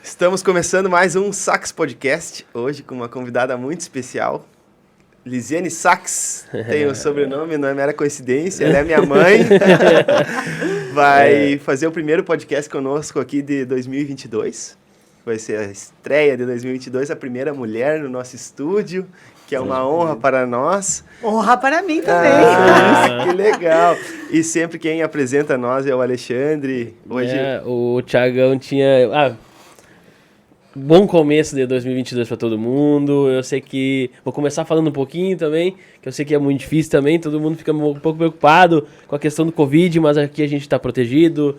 Estamos começando mais um Sax Podcast, hoje com uma convidada muito especial, Lisiane Sax, tem o sobrenome, não é mera coincidência, ela é minha mãe, vai fazer o primeiro podcast conosco aqui de 2022, vai ser a estreia de 2022, a primeira mulher no nosso estúdio, que é uma honra para nós. Honra para mim também. Que legal. E sempre quem apresenta nós é o Alexandre. Hoje... o Thiagão tinha... Bom começo de 2022 para todo mundo. Eu sei que... Vou começar falando um pouquinho também, que eu sei que é muito difícil também. Todo mundo fica um pouco preocupado com a questão do Covid, mas aqui a gente está protegido.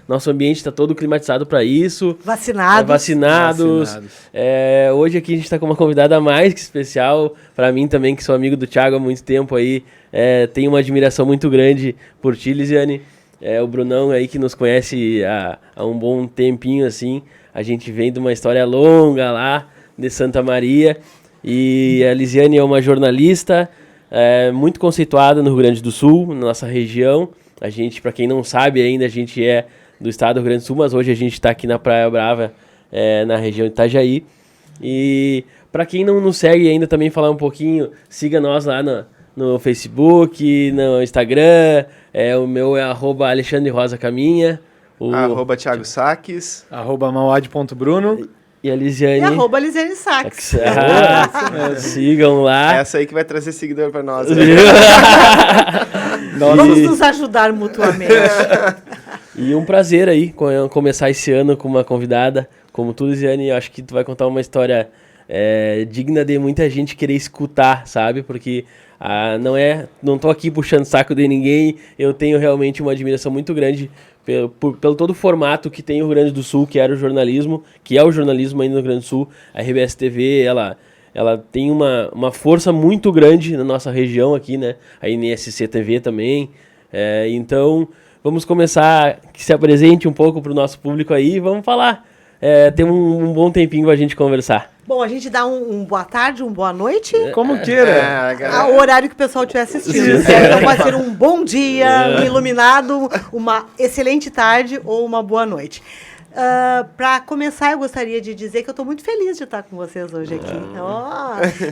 Nosso ambiente está todo climatizado para isso. Vacinados. Hoje aqui a gente está com uma convidada mais que especial. Para mim também, que sou amigo do Thiago há muito tempo aí. Tenho uma admiração muito grande por ti, Lisiane. O Brunão aí que nos conhece há um bom tempinho, assim. A gente vem de uma história longa lá de Santa Maria. E a Lisiane é uma jornalista muito conceituada no Rio Grande do Sul, na nossa região. A gente, para quem não sabe ainda, a gente é do estado do Rio Grande do Sul, mas hoje a gente está aqui na Praia Brava, na região de Itajaí. E para quem não nos segue ainda, também falar um pouquinho, siga nós lá no Facebook, no Instagram. O meu é @AlexandreRosaCaminha. @Thiago Saques. @mauad.bruno. E a Lisiane. E @Lisiane Saques. Sigam lá. Essa aí que vai trazer seguidor para nós. Vamos nos ajudar mutuamente. E um prazer aí começar esse ano com uma convidada como tu, Lisiane. Eu acho que tu vai contar uma história digna de muita gente querer escutar, sabe? Porque não tô aqui puxando saco de ninguém. Eu tenho realmente uma admiração muito grande pelo todo o formato que tem o Rio Grande do Sul, que era o jornalismo, que é o jornalismo ainda no Rio Grande do Sul. A RBS TV, ela tem uma força muito grande na nossa região aqui, né? A NSC TV também. Então, vamos começar, que se apresente um pouco para o nosso público aí. Vamos falar. Tem um bom tempinho para a gente conversar. Bom, a gente dá um boa tarde, um boa noite. Como queira. O horário que o pessoal estiver assistindo. Então pode ser um bom dia, um iluminado, uma excelente tarde ou uma boa noite. Para começar, eu gostaria de dizer que eu estou muito feliz de estar com vocês hoje aqui.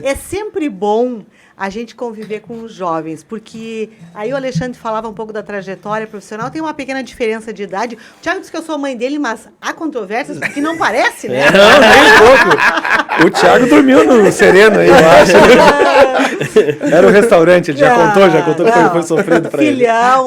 É sempre bom a gente conviver com os jovens, porque aí o Alexandre falava um pouco da trajetória profissional, tem uma pequena diferença de idade. O Thiago disse que eu sou mãe dele, mas há controvérsias, porque não parece, né? Não, nem um pouco. O Thiago dormiu no Sereno aí, eu acho. Era o restaurante, ele já contou que foi sofrido para ele. Filhão,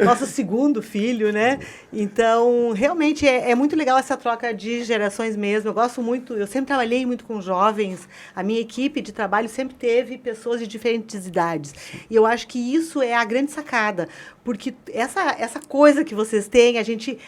nosso segundo filho, né? Então, realmente é muito legal essa troca de gerações mesmo. Eu gosto muito, eu sempre trabalhei muito com jovens. A minha equipe de trabalho sempre teve pessoas de diferentes idades. E eu acho que isso é a grande sacada, porque essa coisa que vocês têm, a gente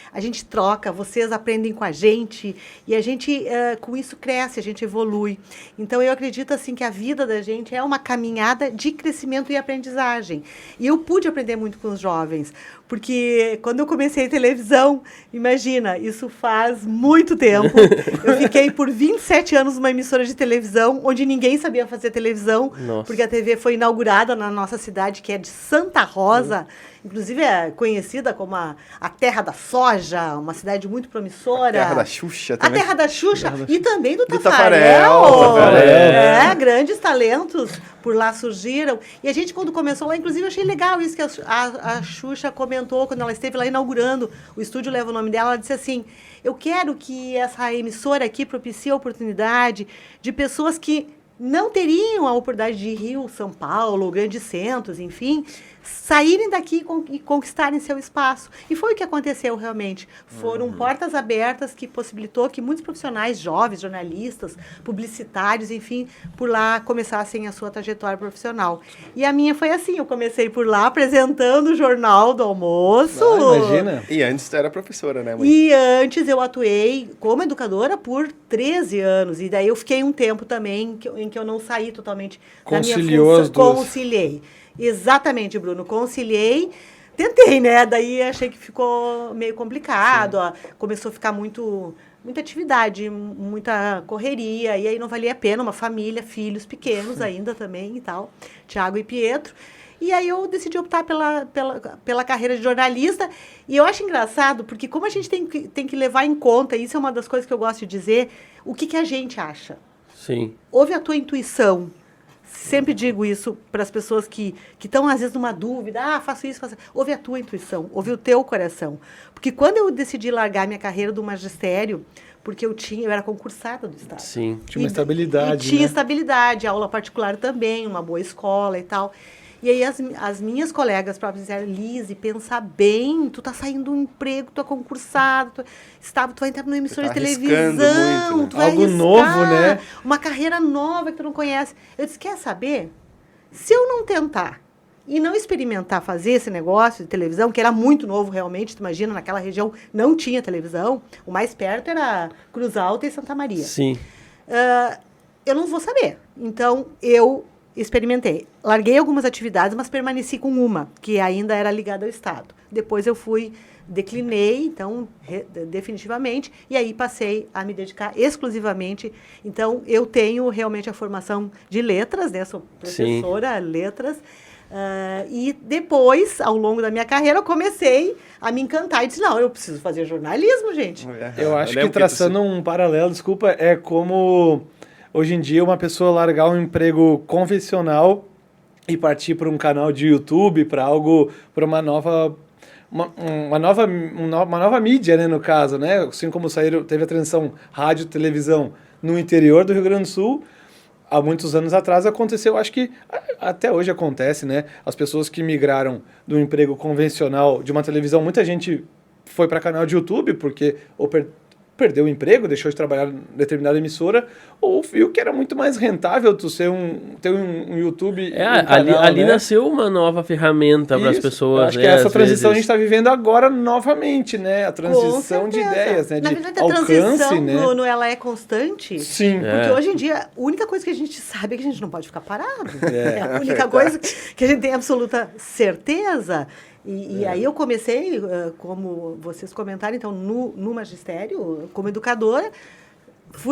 troca, vocês aprendem com a gente, e a gente, com isso, cresce, a gente evolui. Então, eu acredito, assim, que a vida da gente é uma caminhada de crescimento e aprendizagem. E eu pude aprender muito com os jovens, porque quando eu comecei televisão, imagina, isso faz muito tempo. Eu fiquei por 27 anos numa emissora de televisão, onde ninguém sabia fazer televisão. Nossa. Porque a TV foi inaugurada na nossa cidade, que é de Santa Rosa. Inclusive é conhecida como a terra da soja, uma cidade muito promissora. A terra da Xuxa também. A terra da Xuxa e também do Tafarel. Grandes talentos por lá surgiram. E a gente, quando começou lá, inclusive, eu achei legal isso que a Xuxa comentou quando ela esteve lá inaugurando. O estúdio leva o nome dela. Ela disse assim, eu quero que essa emissora aqui propicie a oportunidade de pessoas que não teriam a oportunidade de Rio, São Paulo, grandes centros, enfim, saírem daqui e conquistarem seu espaço. E foi o que aconteceu realmente. Foram portas abertas que possibilitou que muitos profissionais jovens, jornalistas, publicitários, enfim, por lá começassem a sua trajetória profissional. E a minha foi assim, eu comecei por lá apresentando o Jornal do Almoço. Imagina. E antes tu era professora, né, mãe? E antes eu atuei como educadora por 13 anos. E daí eu fiquei um tempo também em que eu não saí totalmente da minha função. Conciliei. Exatamente, Bruno. Conciliei. Tentei, né? Daí achei que ficou meio complicado. Ó, começou a ficar muita atividade, muita correria. E aí não valia a pena. Uma família, filhos pequenos ainda também e tal. Tiago e Pietro. E aí eu decidi optar pela carreira de jornalista. E eu acho engraçado, porque como a gente tem que levar em conta, isso é uma das coisas que eu gosto de dizer, o que a gente acha. Sim. Ouve a tua intuição. Sempre digo isso para as pessoas que estão, às vezes, numa dúvida. Faço isso, faço... Ouve a tua intuição, ouve o teu coração. Porque quando eu decidi largar minha carreira do magistério, porque eu era concursada do Estado. Sim. Tinha uma estabilidade, e tinha né? estabilidade, aula particular também, uma boa escola e tal. E aí as minhas colegas próprias disseram, Lise, pensa bem, tu tá saindo de um emprego, tu é concursado, tu vai entrar numa emissora de televisão, muito, né? tu vai Algo arriscar novo, né? uma carreira nova que tu não conhece. Eu disse, quer saber? Se eu não tentar e não experimentar fazer esse negócio de televisão, que era muito novo realmente, tu imagina, naquela região não tinha televisão, o mais perto era Cruz Alta e Santa Maria. Sim. Eu não vou saber. Então, eu experimentei. Larguei algumas atividades, mas permaneci com uma, que ainda era ligada ao Estado. Depois eu declinei, então, definitivamente, e aí passei a me dedicar exclusivamente. Então, eu tenho realmente a formação de letras, né? Sou professora, letras. E depois, ao longo da minha carreira, eu comecei a me encantar e disse, não, eu preciso fazer jornalismo, gente. Eu acho que traçando um paralelo, desculpa, é como hoje em dia uma pessoa largar um emprego convencional e partir para um canal de YouTube, para para uma nova mídia, né, no caso, né? Assim como teve a transição rádio, televisão no interior do Rio Grande do Sul, há muitos anos atrás aconteceu, acho que até hoje acontece, né? As pessoas que migraram do emprego convencional de uma televisão, muita gente foi para canal de YouTube porque perdeu o emprego, deixou de trabalhar em determinada emissora, ou viu que era muito mais rentável tu ter um YouTube. Ali né? nasceu uma nova ferramenta para as pessoas. Acho que essa transição a gente está vivendo agora novamente, né? A transição de ideias, né? Na De verdade, a alcance, transição, né? Bruno, ela é constante. Sim. Porque hoje em dia, a única coisa que a gente sabe é que a gente não pode ficar parado. É a única coisa que a gente tem absoluta certeza. E aí eu comecei, como vocês comentaram, então, no magistério, como educadora,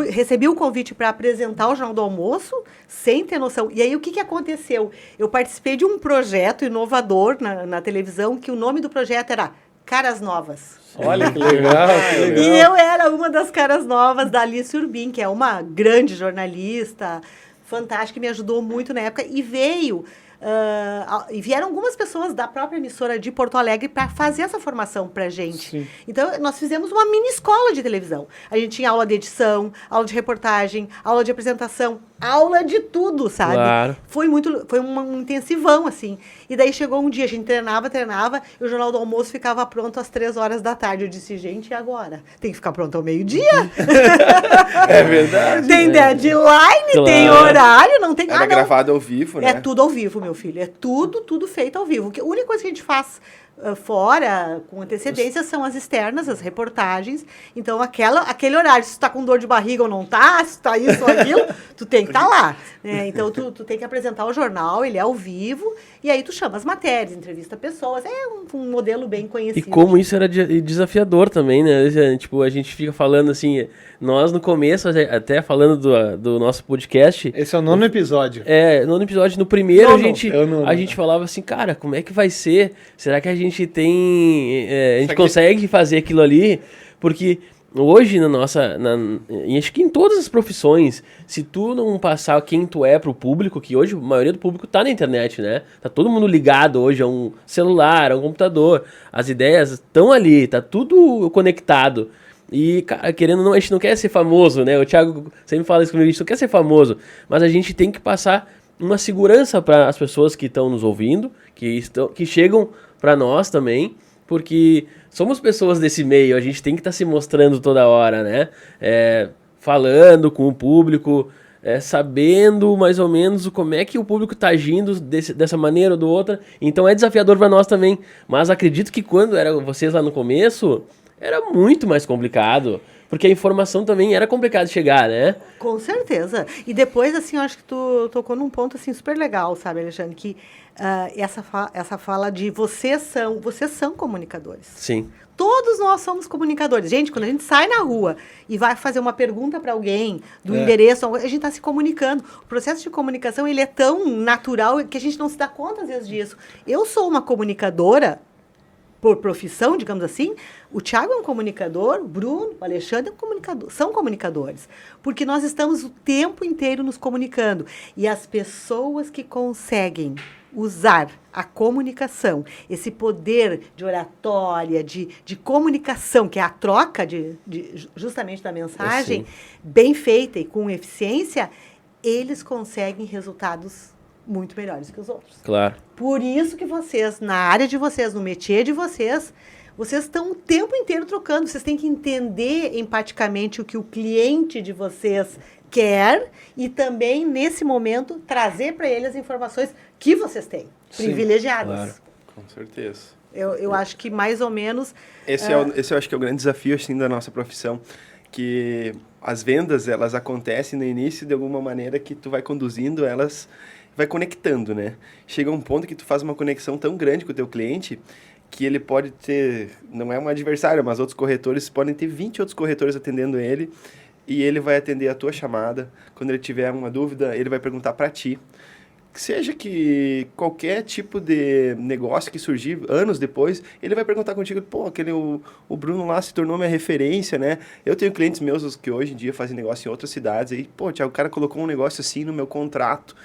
recebi o convite para apresentar o Jornal do Almoço, sem ter noção. E aí, o que aconteceu? Eu participei de um projeto inovador na televisão, que o nome do projeto era Caras Novas. Olha que legal, que legal. E eu era uma das caras novas da Alice Urbim, que é uma grande jornalista, fantástica, que me ajudou muito na época, e vieram algumas pessoas da própria emissora de Porto Alegre para fazer essa formação para a gente. Sim. Então, nós fizemos uma mini escola de televisão. A gente tinha aula de edição, aula de reportagem, aula de apresentação, aula de tudo, sabe? Claro. Foi um intensivão, assim. E daí chegou um dia, a gente treinava, e o Jornal do Almoço ficava pronto às 3h da tarde. Eu disse, gente, e agora? Tem que ficar pronto ao meio-dia? É verdade. Tem deadline, claro. Tem horário, não tem... Era gravado ao vivo, né? É tudo ao vivo, meu filho. É tudo feito ao vivo. A única coisa que a gente faz fora, com antecedência, são as externas, as reportagens. Então, aquele horário, se tu tá com dor de barriga ou não tá, se tá isso ou aquilo, tu tem que estar lá. Então, tu tem que apresentar o jornal, ele é ao vivo, e aí tu chama as matérias, entrevista pessoas. É um modelo bem conhecido. E como isso era desafiador também, né? Tipo, a gente fica falando assim, nós no começo, até falando do nosso podcast... Esse é o 9º episódio. No episódio, no primeiro, a gente falava assim, cara, como é que vai ser? Será que a gente consegue fazer aquilo ali? Porque hoje, acho que em todas as profissões, se tu não passar quem tu é pro público, que hoje a maioria do público tá na internet, né? Tá todo mundo ligado hoje a um celular, a um computador. As ideias estão ali, tá tudo conectado. E, cara, querendo ou não, a gente não quer ser famoso, né? O Thiago sempre fala isso comigo, a gente não quer ser famoso, mas a gente tem que passar uma segurança para as pessoas que estão nos ouvindo, que chegam para nós também, porque somos pessoas desse meio, a gente tem que estar se mostrando toda hora, né? Falando com o público, sabendo mais ou menos como é que o público está agindo dessa maneira ou do outra. Então é desafiador para nós também, mas acredito que quando eram vocês lá no começo... era muito mais complicado. Porque a informação também era complicado de chegar, né? Com certeza. E depois, assim, eu acho que tu tocou num ponto, assim, super legal, sabe, Alexandre? Que essa fala de vocês são comunicadores. Sim. Todos nós somos comunicadores. Gente, quando a gente sai na rua e vai fazer uma pergunta para alguém do É. endereço, a gente está se comunicando. O processo de comunicação, ele é tão natural que a gente não se dá conta, às vezes, disso. Eu sou uma comunicadora por profissão, digamos assim. O Thiago é um comunicador, o Bruno, o Alexandre é um comunicador, são comunicadores. Porque nós estamos o tempo inteiro nos comunicando. E as pessoas que conseguem usar a comunicação, esse poder de oratória, de comunicação, que é a troca justamente da mensagem, bem feita e com eficiência, eles conseguem resultados muito melhores que os outros. Claro. Por isso que vocês, na área de vocês, no métier de vocês estão o tempo inteiro trocando. Vocês têm que entender empaticamente o que o cliente de vocês quer e também, nesse momento, trazer para ele as informações que vocês têm, privilegiadas. Claro. Com certeza. Eu acho que mais ou menos... Esse eu acho que é o grande desafio assim, da nossa profissão, que as vendas, elas acontecem no início de alguma maneira que tu vai conduzindo elas, vai conectando, né? Chega um ponto que tu faz uma conexão tão grande com o teu cliente que ele pode ter, não é um adversário, mas outros corretores, podem ter 20 outros corretores atendendo ele e ele vai atender a tua chamada. Quando ele tiver uma dúvida, ele vai perguntar para ti. Seja que qualquer tipo de negócio que surgir anos depois, ele vai perguntar contigo, pô, o Bruno lá se tornou minha referência, né? Eu tenho clientes meus que hoje em dia fazem negócio em outras cidades, aí, pô, Thiago, o cara colocou um negócio assim no meu contrato,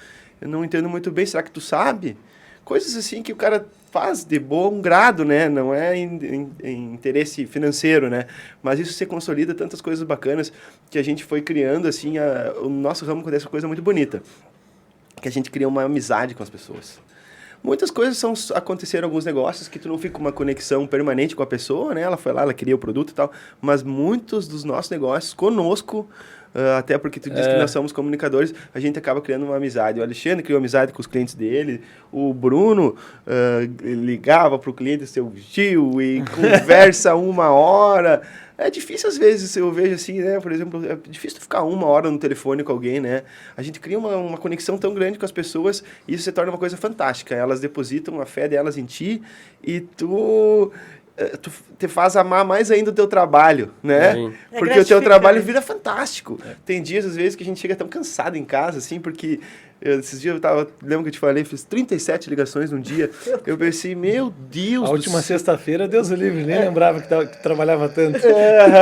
eu não entendo muito bem, será que tu sabe? Coisas assim que o cara faz de bom grado, né? Não é em interesse financeiro, né? Mas isso se consolida tantas coisas bacanas que a gente foi criando, assim, o nosso ramo acontece uma coisa muito bonita, que a gente cria uma amizade com as pessoas. Muitas coisas aconteceram, alguns negócios que tu não fica com uma conexão permanente com a pessoa, né? Ela foi lá, ela queria o produto e tal, mas muitos dos nossos negócios conosco, até porque tu diz que nós somos comunicadores, a gente acaba criando uma amizade. O Alexandre criou amizade com os clientes dele, o Bruno ligava para o cliente, seu tio, e conversa 1 hora. É difícil às vezes, eu vejo assim, né? Por exemplo, é difícil tu ficar 1 hora no telefone com alguém, né? A gente cria uma conexão tão grande com as pessoas e isso se torna uma coisa fantástica. Elas depositam a fé delas em ti e tu te faz amar mais ainda o teu trabalho, né? Porque o teu trabalho vira fantástico. Tem dias, às vezes, que a gente chega tão cansado em casa, assim, porque esses dias lembro que eu te falei, fiz 37 ligações num dia. Eu pensei, meu Deus. A última sexta-feira, Deus o livre, nem lembrava que trabalhava tanto.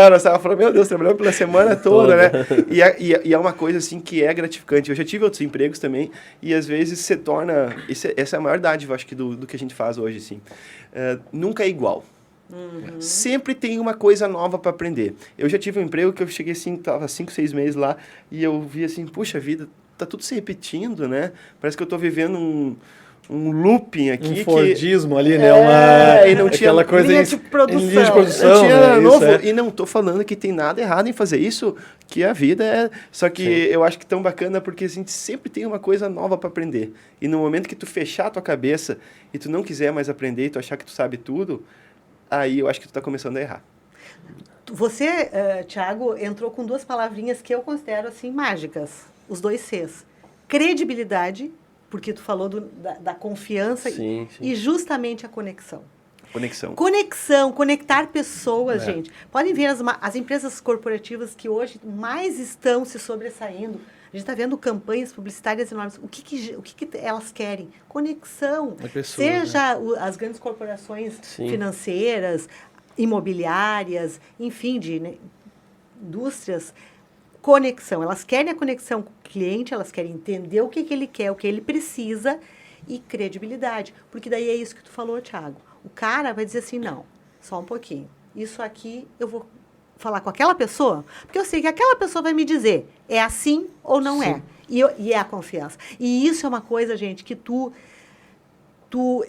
Nós estávamos falando, meu Deus, trabalhando pela semana toda, né? E é uma coisa, assim, que é gratificante. Eu já tive outros empregos também, e às vezes se torna... Essa é a maior dádiva, acho que, do que a gente faz hoje, assim. Nunca é igual. Uhum. Sempre tem uma coisa nova para aprender. Eu já tive um emprego que eu cheguei assim, estava 5, 6 meses lá, e eu vi assim, puxa vida, tá tudo se repetindo, né? Parece que eu tô vivendo um looping aqui. Um Fordismo ali, né? E não tinha aquela coisa linha de produção. Linha de produção, não tinha novo. Isso, E não tô falando que tem nada errado em fazer isso, que a vida é... Só que eu acho que tão bacana porque a gente sempre tem uma coisa nova para aprender. E no momento que tu fechar a tua cabeça e tu não quiser mais aprender e tu achar que tu sabe tudo, aí eu acho que tu está começando a errar. Você, Thiago, entrou com 2 palavrinhas que eu considero assim mágicas. Os 2 Cs. Credibilidade, porque tu falou da confiança e justamente a conexão. Conexão, conectar pessoas, gente. Podem ver as empresas corporativas que hoje mais estão se sobressaindo. A gente está vendo campanhas publicitárias enormes. O que elas querem? Conexão. Pessoa, seja as grandes corporações financeiras, imobiliárias, enfim, de indústrias. Conexão. Elas querem a conexão com o cliente, elas querem entender o que ele quer, o que ele precisa e credibilidade. Porque daí é isso que tu falou, Thiago. O cara vai dizer assim, não, só um pouquinho. Isso aqui eu vou falar com aquela pessoa, porque eu sei que aquela pessoa vai me dizer, é assim ou não é. E é a confiança. E isso é uma coisa, gente, que tu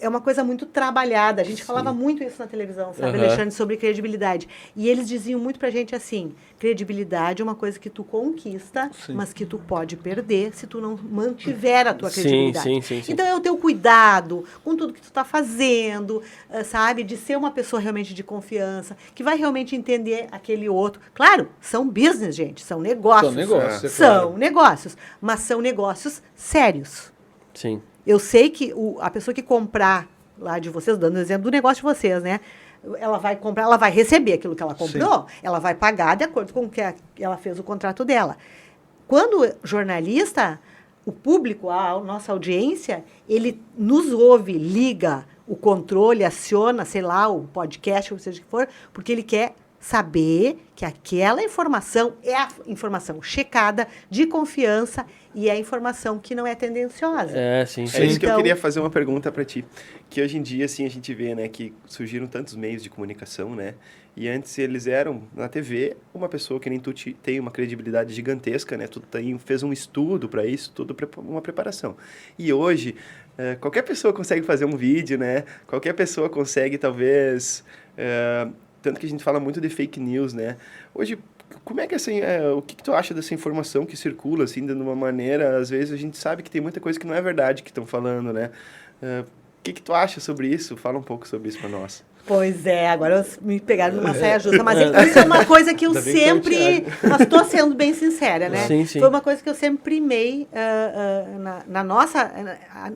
é uma coisa muito trabalhada. A gente falava muito isso na televisão, sabe, Aham. Alexandre, sobre credibilidade. E eles diziam muito pra gente assim, credibilidade é uma coisa que tu conquista, mas que tu pode perder se tu não mantiver a tua Sim, credibilidade. sim. Então é o teu cuidado com tudo que tu tá fazendo, sabe, de ser uma pessoa realmente de confiança, que vai realmente entender aquele outro. Claro, são business, gente, são negócios. São negócios, é São claro. negócios, mas são negócios sérios. Sim. Eu sei que a pessoa que comprar lá de vocês, dando o exemplo do negócio de vocês, né? Ela vai comprar, ela vai receber aquilo que ela comprou, ela vai pagar de acordo com o que ela fez o contrato dela. Quando jornalista, o público, a nossa audiência, ele nos ouve, liga o controle, aciona, sei lá, o podcast, ou seja o que for, porque ele quer saber que aquela informação é a informação checada, de confiança, e é a informação que não é tendenciosa. É, sim. É isso que eu Então- queria fazer uma pergunta para ti. Que hoje em dia, assim, a gente vê, né, que surgiram tantos meios de comunicação, né? E antes eles eram, na TV, uma pessoa que nem tu tem uma credibilidade gigantesca, né? Tu fez um estudo para isso, tudo uma preparação. E hoje, qualquer pessoa consegue fazer um vídeo, né? Qualquer pessoa consegue, talvez... tanto que a gente fala muito de fake news, né? Hoje, como é que assim, o que tu acha dessa informação que circula, assim, de uma maneira, às vezes a gente sabe que tem muita coisa que não é verdade que estão falando, né? O que tu acha sobre isso? Fala um pouco sobre isso para nós. Pois é, agora me pegaram numa saia justa, mas isso é uma coisa que eu Ainda bem que tá o sempre... Mas estou sendo bem sincera, né? Sim, sim. Foi uma coisa que eu sempre primei na nossa...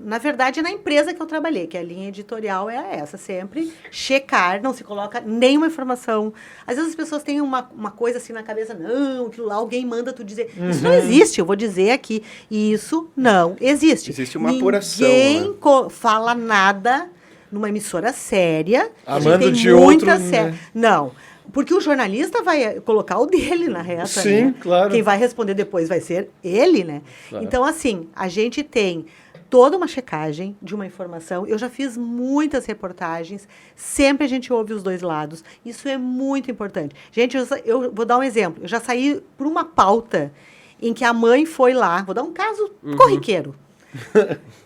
Na verdade, na empresa que eu trabalhei, que a linha editorial é essa, sempre checar, não se coloca nenhuma informação. Às vezes as pessoas têm uma coisa assim na cabeça, não, aquilo lá, alguém manda tu dizer. Isso não existe, eu vou dizer aqui. Isso não existe. Existe uma apuração, Ninguém né? fala nada numa emissora séria. A gente Amando tem de muita outro, né? Não, porque o jornalista vai colocar o dele na reta. Sim, né? claro. Quem vai responder depois vai ser ele, né? Claro. Então, assim, a gente tem toda uma checagem de uma informação. Eu já fiz muitas reportagens, sempre a gente ouve os dois lados. Isso é muito importante. Gente, eu vou dar um exemplo. Eu já saí por uma pauta em que a mãe foi lá, vou dar um caso corriqueiro.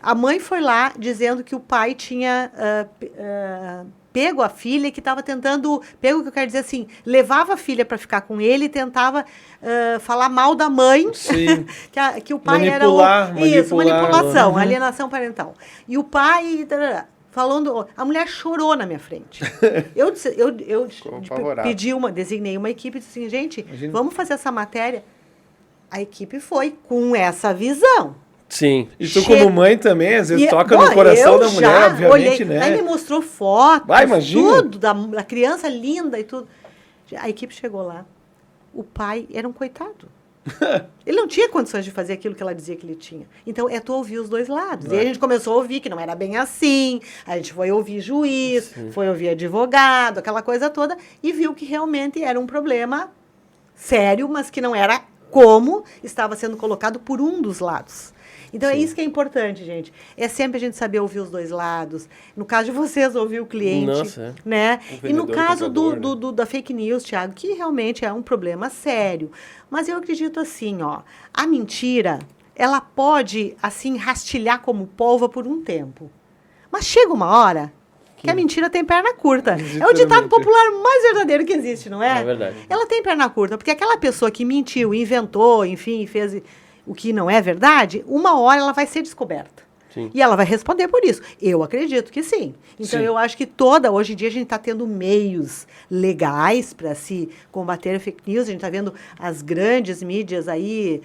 A mãe foi lá dizendo que o pai tinha pego a filha, que estava tentando... Pego o que eu quero dizer assim, levava a filha para ficar com ele e tentava falar mal da mãe. Sim. que o pai Manipular, era... Isso, manipular. manipulação, alienação parental. E o pai... Falando... A mulher chorou na minha frente. Eu apavorado. designei uma equipe e disse assim, gente, Imagina. vamos fazer essa matéria. A equipe foi com essa visão. Sim. E tu, como mãe também, às vezes toca no bom, coração eu da mulher, já obviamente, olhei, né? Aí me mostrou fotos, Vai, imagina. tudo, da criança linda e tudo. A equipe chegou lá. O pai era um coitado. Ele não tinha condições de fazer aquilo que ela dizia que ele tinha. Então, é tu ouvir os dois lados. E aí a gente começou a ouvir que não era bem assim. A gente foi ouvir juiz, foi ouvir advogado, aquela coisa toda. E viu que realmente era um problema sério, mas que não era como estava sendo colocado por um dos lados. Então, é isso que é importante, gente. É sempre a gente saber ouvir os dois lados. No caso de vocês, ouvir o cliente. Nossa, Né? O E no vendedor, caso o comprador, da fake news, Thiago, que realmente é um problema sério. Mas eu acredito assim, ó, a mentira, ela pode, assim, rastilhar como polva por um tempo. Mas chega uma hora que a mentira tem perna curta. É o ditado popular mais verdadeiro que existe, não é? É verdade. Ela tem perna curta, porque aquela pessoa que mentiu, inventou, enfim, fez o que não é verdade, uma hora ela vai ser descoberta. Sim. E ela vai responder por isso. Eu acredito que sim. Então, Sim. eu acho que hoje em dia, a gente está tendo meios legais para se combater a fake news. A gente está vendo as grandes mídias aí,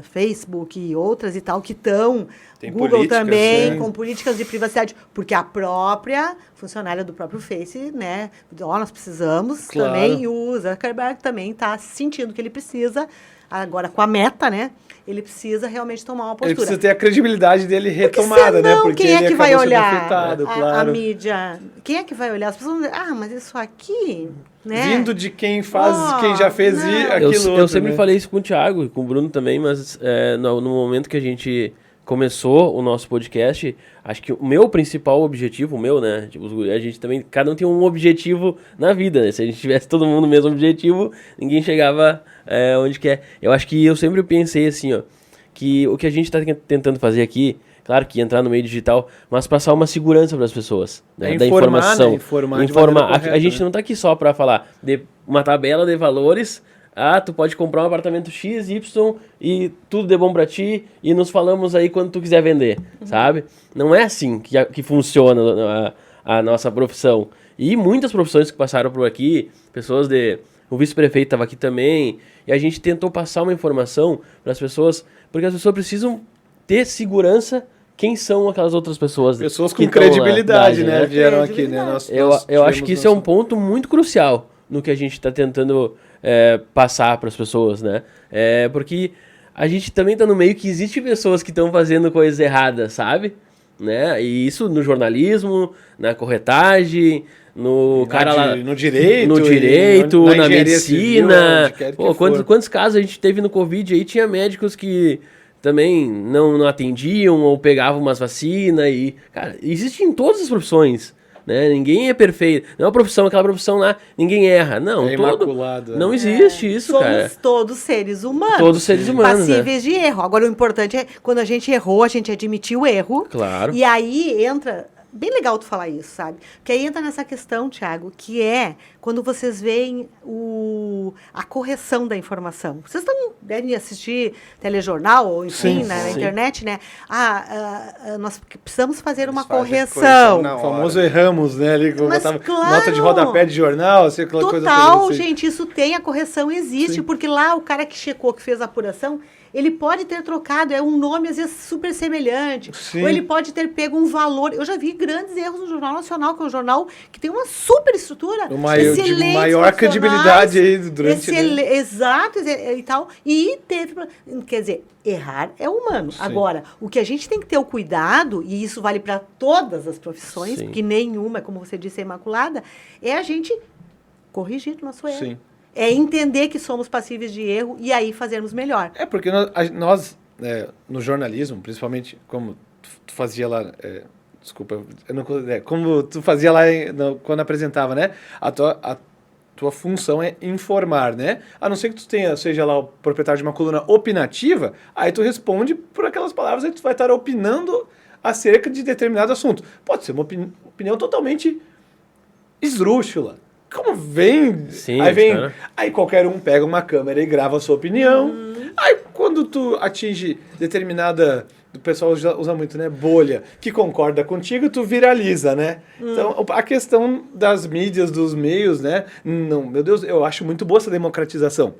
Facebook e outras e tal, que estão, Tem Google políticas, também, né? com políticas de privacidade. Porque a própria funcionária do próprio Face, né, nós precisamos Claro. também, e o Zuckerberg também está sentindo que ele precisa, agora com a Meta, né, ele precisa realmente tomar uma Ele postura. precisa ter a credibilidade dele Porque retomada, né? senão, Porque quem é ele que vai acabou sendo olhar afetado, a claro. mídia? Quem é que vai olhar? As pessoas vão dizer, mas isso aqui, né? Vindo de quem faz, Oh, quem já fez não. aquilo Eu outro, sempre né? falei isso com o Thiago e com o Bruno também, mas no momento que a gente começou o nosso podcast, acho que o meu principal objetivo, né? Tipo, a gente também, cada um tem um objetivo na vida, né? Se a gente tivesse todo mundo o mesmo objetivo, ninguém chegava onde quer. Eu acho que eu sempre pensei assim, ó, que o que a gente está tentando fazer aqui, claro que entrar no meio digital, mas passar uma segurança para as pessoas, né? Da informar, informação. né? Informar de maneira correta, A gente né? não está aqui só para falar de uma tabela de valores. Tu pode comprar um apartamento X, Y e tudo de bom para ti e nos falamos aí quando tu quiser vender, sabe? Não é assim que funciona a nossa profissão. E muitas profissões que passaram por aqui, o vice-prefeito estava aqui também, e a gente tentou passar uma informação para as pessoas, porque as pessoas precisam ter segurança quem são aquelas outras pessoas. Pessoas que com estão na credibilidade, cidade, né? Vieram aqui, né? Eu acho que isso é um ponto muito crucial no que a gente está tentando passar para as pessoas, né? Porque a gente também está no meio que existe pessoas que estão fazendo coisas erradas, sabe? Né? E isso no jornalismo, na corretagem, no direito, na medicina. Civil, quantos casos a gente teve no Covid aí? Tinha médicos que também não atendiam ou pegavam umas vacinas e... Cara, existe em todas as profissões, né? Ninguém é perfeito. Não é uma profissão, aquela profissão lá, ninguém erra. Não, imaculado. Não existe isso, cara. Somos todos seres humanos. Todos seres humanos, passíveis de erro. Agora, o importante é, quando a gente errou, a gente admitiu o erro. Claro. E aí entra... Bem legal tu falar isso, sabe? Porque aí entra nessa questão, Thiago, que é quando vocês veem a correção da informação. Vocês devem assistir telejornal, ou enfim, na internet, né? Nós precisamos fazer uma correção. O famoso erramos, né? Ali, Mas, claro, nota de rodapé de jornal, assim, aquela coisa toda. Total, gente, isso tem, a correção existe, porque lá o cara que checou, que fez a apuração, ele pode ter trocado, um nome às vezes super semelhante, ou ele pode ter pego um valor. Eu já vi grandes erros no Jornal Nacional, que é um jornal que tem uma super estrutura, de maior credibilidade aí durante... Exato, e tal. E teve... Quer dizer, errar é humano. Sim. Agora, o que a gente tem que ter o cuidado, e isso vale para todas as profissões, porque nenhuma, como você disse, é imaculada, é a gente corrigir o nosso erro. Sim. É entender que somos passíveis de erro e aí fazermos melhor. Porque nós no jornalismo, principalmente, como tu fazia lá... desculpa, como tu fazia lá quando apresentava, né? A tua função é informar, né? A não ser que tu seja lá o proprietário de uma coluna opinativa, aí tu responde por aquelas palavras, aí tu vai estar opinando acerca de determinado assunto. Pode ser uma opinião totalmente esdrúxula. Como vem... Sim, aí qualquer um pega uma câmera e grava a sua opinião. Aí quando tu atinge determinada... O pessoal usa muito, né? Bolha, que concorda contigo, tu viraliza, né? Então, a questão das mídias, dos meios, né? Não, meu Deus, eu acho muito boa essa democratização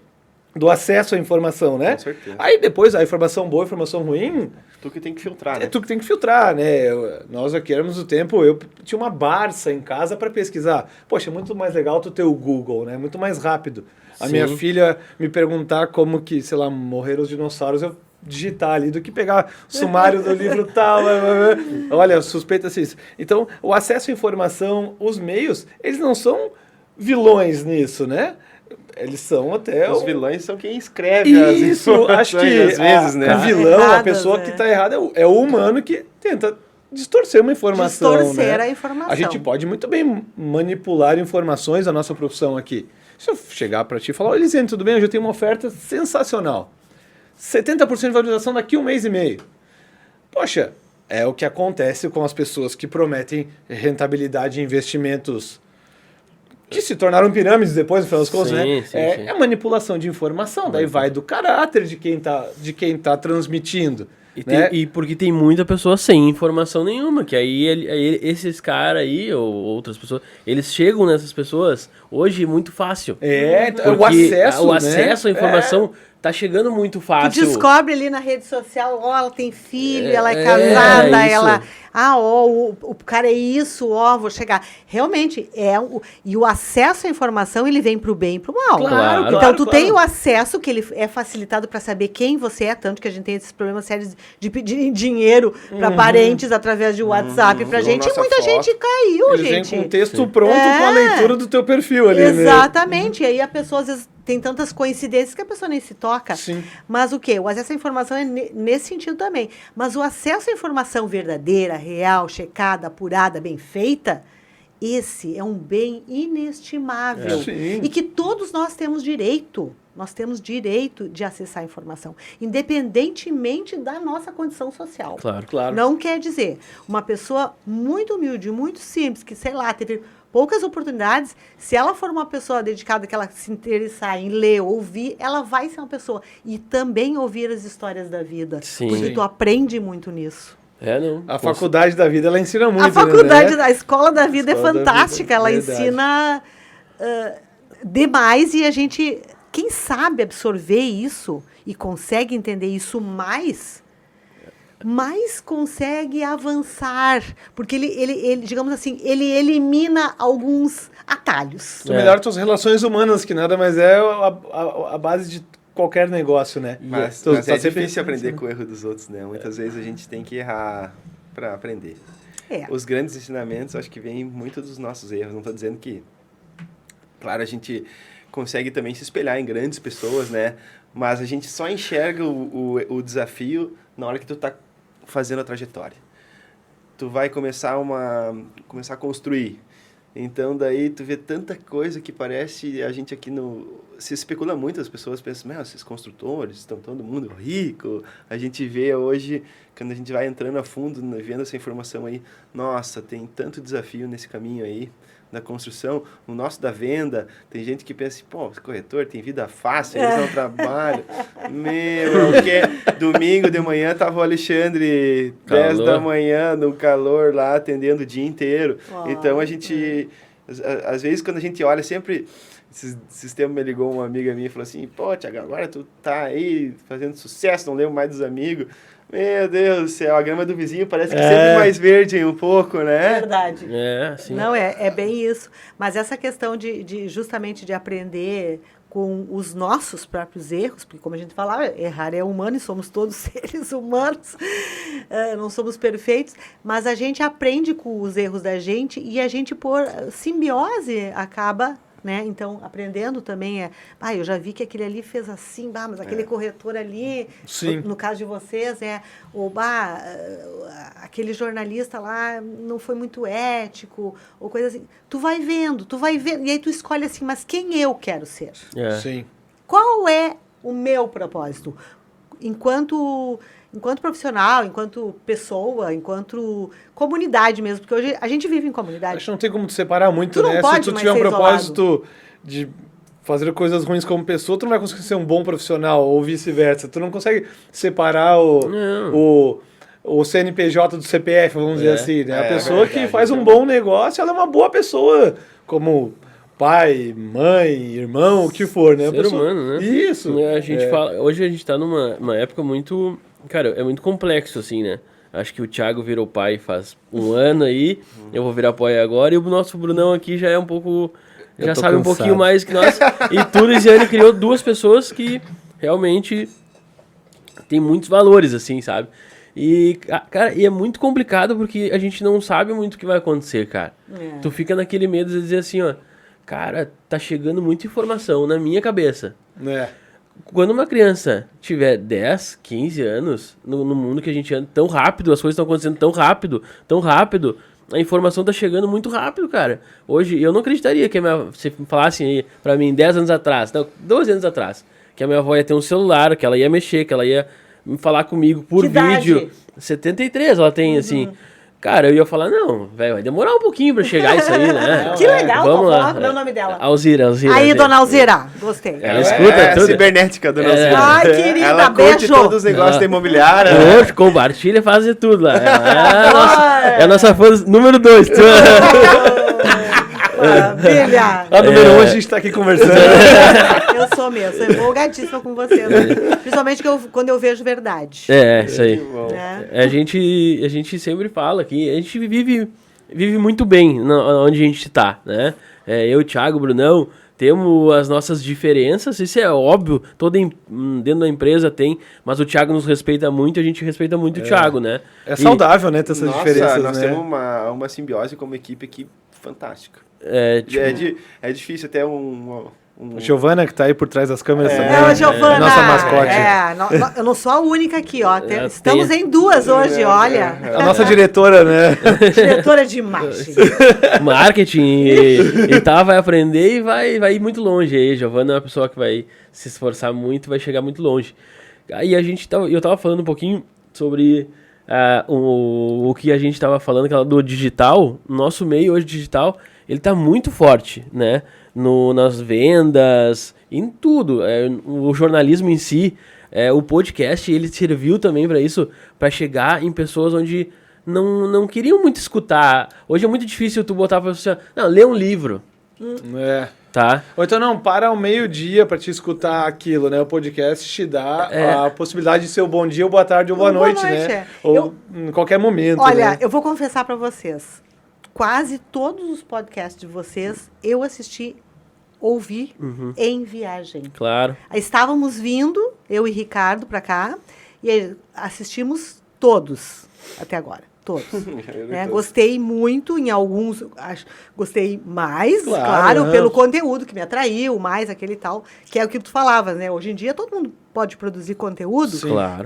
do acesso à informação, né? Com certeza. Aí depois, a informação boa, a informação ruim... Tu que tem que filtrar, né? É tu que tem que filtrar, né? Nós aqui éramos do tempo, eu tinha uma Barça em casa para pesquisar. Poxa, é muito mais legal tu ter o Google, né? Muito mais rápido. A minha filha me perguntar como que, sei lá, morreram os dinossauros, eu digitar ali, do que pegar sumário do livro tal. Olha, suspeita-se isso. Então, o acesso à informação, os meios, eles não são vilões nisso, né? Eles são até... Os vilões são quem escreve as informações, acho que às vezes, né? O vilão, a pessoa que está errada, é o humano que tenta distorcer uma informação. Distorcer, né? A informação. A gente pode muito bem manipular informações da nossa profissão aqui. Se eu chegar para ti e falar, olha, Elisene, tudo bem? Hoje eu tenho uma oferta sensacional. 70% de valorização daqui a 1 mês e meio. Poxa, é o que acontece com as pessoas que prometem rentabilidade em investimentos que se tornaram pirâmides depois, no final das contas, né? Sim. É manipulação de informação, daí vai do caráter de quem tá transmitindo. E porque tem muita pessoa sem informação nenhuma, que aí esses caras aí, ou outras pessoas, eles chegam nessas pessoas hoje muito fácil. O acesso, o acesso à informação tá chegando muito fácil. Tu descobre ali na rede social, ela tem filho, ela é casada, ela... o cara é isso, vou chegar. Realmente, e o acesso à informação, ele vem pro bem e pro mal. Claro, então, tu tem o acesso, que ele é facilitado para saber quem você é, tanto que a gente tem esses problemas sérios de pedir dinheiro para parentes através de WhatsApp pra gente, e muita gente caiu, Eles gente. vêm com o texto pronto com a leitura do teu perfil ali. Exatamente, e aí a pessoa às vezes tem tantas coincidências que a pessoa nem se toca. Sim. Mas o quê? O acesso à informação é nesse sentido também. Mas o acesso à informação verdadeira, real, checada, apurada, bem feita, esse é um bem inestimável. Sim. E que todos nós temos direito. Nós temos direito de acessar a informação, independentemente da nossa condição social. Claro. Claro. Não quer dizer, uma pessoa muito humilde, muito simples, que, sei lá, teve poucas oportunidades, se ela for uma pessoa dedicada, que ela se interessar em ler, ouvir, ela vai ser uma pessoa. E também ouvir as histórias da vida. Sim. Porque tu aprende muito nisso. Não. A faculdade da vida, ela ensina muito. A faculdade, né? a escola da vida Escola é da fantástica, vida, ela verdade. ensina demais e a gente, quem sabe absorver isso e consegue entender isso mais consegue avançar, porque ele, digamos assim, ele elimina alguns atalhos. Tu melhora tuas relações humanas, que nada mais é a base de qualquer negócio, né? Mas Tu é tá sempre difícil aprender pensando. com o erro dos outros, né? Muitas vezes a gente tem que errar para aprender. É. Os grandes ensinamentos, acho que vêm muito dos nossos erros. Não estou dizendo que... Claro, a gente consegue também se espelhar em grandes pessoas, né? Mas a gente só enxerga o desafio na hora que tu tá fazendo a trajetória. Tu vai começar a construir. Então, daí, tu vê tanta coisa que parece... A gente aqui se especula muito, as pessoas pensam, esses construtores, estão todo mundo rico. A gente vê hoje, quando a gente vai entrando a fundo, vendo essa informação aí, nossa, tem tanto desafio nesse caminho aí, da construção, o nosso da venda, tem gente que pensa assim, esse corretor tem vida fácil, eles não trabalham. Porque domingo de manhã tava o Alexandre, 10 da manhã, no calor lá, atendendo o dia inteiro. Então, a gente, às vezes, quando a gente olha, sempre... Esse tempo me ligou uma amiga minha e falou assim, Thiago, agora tu tá aí fazendo sucesso, não lembro mais dos amigos. Meu Deus do céu, a grama do vizinho parece que sempre mais verde um pouco, né? Verdade. Sim. Não, é bem isso. Mas essa questão justamente de aprender com os nossos próprios erros, porque como a gente falava, errar é humano e somos todos seres humanos, não somos perfeitos, mas a gente aprende com os erros da gente e a gente, por simbiose, acaba... Né? Então, aprendendo também eu já vi que aquele ali fez assim, mas aquele corretor ali, no caso de vocês, aquele jornalista lá não foi muito ético, ou coisa assim. Tu vai vendo, e aí tu escolhe assim, mas quem eu quero ser? Sim. Qual é o meu propósito? Enquanto profissional, enquanto pessoa, enquanto comunidade mesmo, porque hoje a gente vive em comunidade. Acho que não tem como te separar muito, Tu não né? pode Se tu mais tiver um ser propósito de fazer coisas ruins como pessoa, tu não vai conseguir ser um bom profissional, ou vice-versa. Tu não consegue separar o CNPJ do CPF, vamos dizer assim, né? A pessoa que faz um bom negócio, ela é uma boa pessoa, como... pai, mãe, irmão, o que for, né? Ser humano, né? Isso. A gente fala, hoje a gente tá numa época muito... Cara, é muito complexo, assim, né? Acho que o Thiago virou pai faz um ano aí, eu vou virar pai agora, e o nosso Brunão aqui já é um pouco... Já sabe um pouquinho mais que nós. E tu, Lisiane, criou duas pessoas que realmente tem muitos valores, assim, sabe? E, cara, e é muito complicado porque a gente não sabe muito o que vai acontecer, cara. Tu fica naquele medo de dizer assim, cara, tá chegando muita informação na minha cabeça. Quando uma criança tiver 10, 15 anos, no mundo que a gente anda tão rápido, as coisas estão acontecendo tão rápido, a informação tá chegando muito rápido, cara. Hoje, eu não acreditaria que você falasse aí pra mim 10 anos atrás, não, 12 anos atrás, que a minha avó ia ter um celular, que ela ia mexer, que ela ia falar comigo por vídeo. 73 ela tem, assim... Cara, eu ia falar, não, velho, vai demorar um pouquinho pra chegar isso aí, né? Que legal, vamos lá. Qual é o nome dela? Alzira. Aí, dona Alzira, gostei. Ela escuta tudo. Cibernética, dona Alzira. Ai, querida, ela curte beijo. todos os negócios da imobiliária. Hoje, compartilha, faz de tudo lá. É a nossa fã número 2. Maravilha! A número 1 a gente tá aqui conversando. Eu sou mesmo, sou empolgadíssima com vocês. Principalmente quando eu vejo verdade. Isso aí. A gente sempre fala que a gente vive muito bem onde a gente tá, né? Eu, Thiago, Brunão, temos as nossas diferenças, isso é óbvio, dentro da empresa tem, mas o Thiago nos respeita muito e a gente respeita muito o Thiago, né? É saudável, né, ter essas diferenças, nós né? temos uma simbiose como equipe aqui fantástica. É difícil É difícil até Giovana, que tá aí por trás das câmeras também. Não, Giovana. Nossa mascote. Eu não sou a única aqui, ó. Estamos em duas hoje, olha. A nossa diretora, né? Diretora de imagem. Marketing e tal, vai aprender e vai ir muito longe aí. Giovana é uma pessoa que vai se esforçar muito, vai chegar muito longe. Aí eu tava falando um pouquinho sobre o que a gente tava falando, aquela do digital. Nosso meio hoje digital, ele tá muito forte, né? Nas vendas, em tudo. O jornalismo em si, o podcast, ele serviu também para isso, para chegar em pessoas onde não queriam muito escutar. Hoje é muito difícil tu botar pra você, não, lê um livro. Tá? Ou então não, para ao meio-dia para te escutar aquilo, né? O podcast te dá a possibilidade de ser o bom dia, ou boa tarde, ou boa noite, né? Ou em qualquer momento. Olha, né? eu vou confessar para vocês. Quase todos os podcasts de vocês eu ouvi em viagem. Claro. Estávamos vindo, eu e Ricardo, para cá, e assistimos todos até agora. Todos. Gostei muito em alguns, gostei mais, claro, pelo conteúdo que me atraiu, mais aquele e tal, que é o que tu falavas, né? Hoje em dia todo mundo pode produzir conteúdo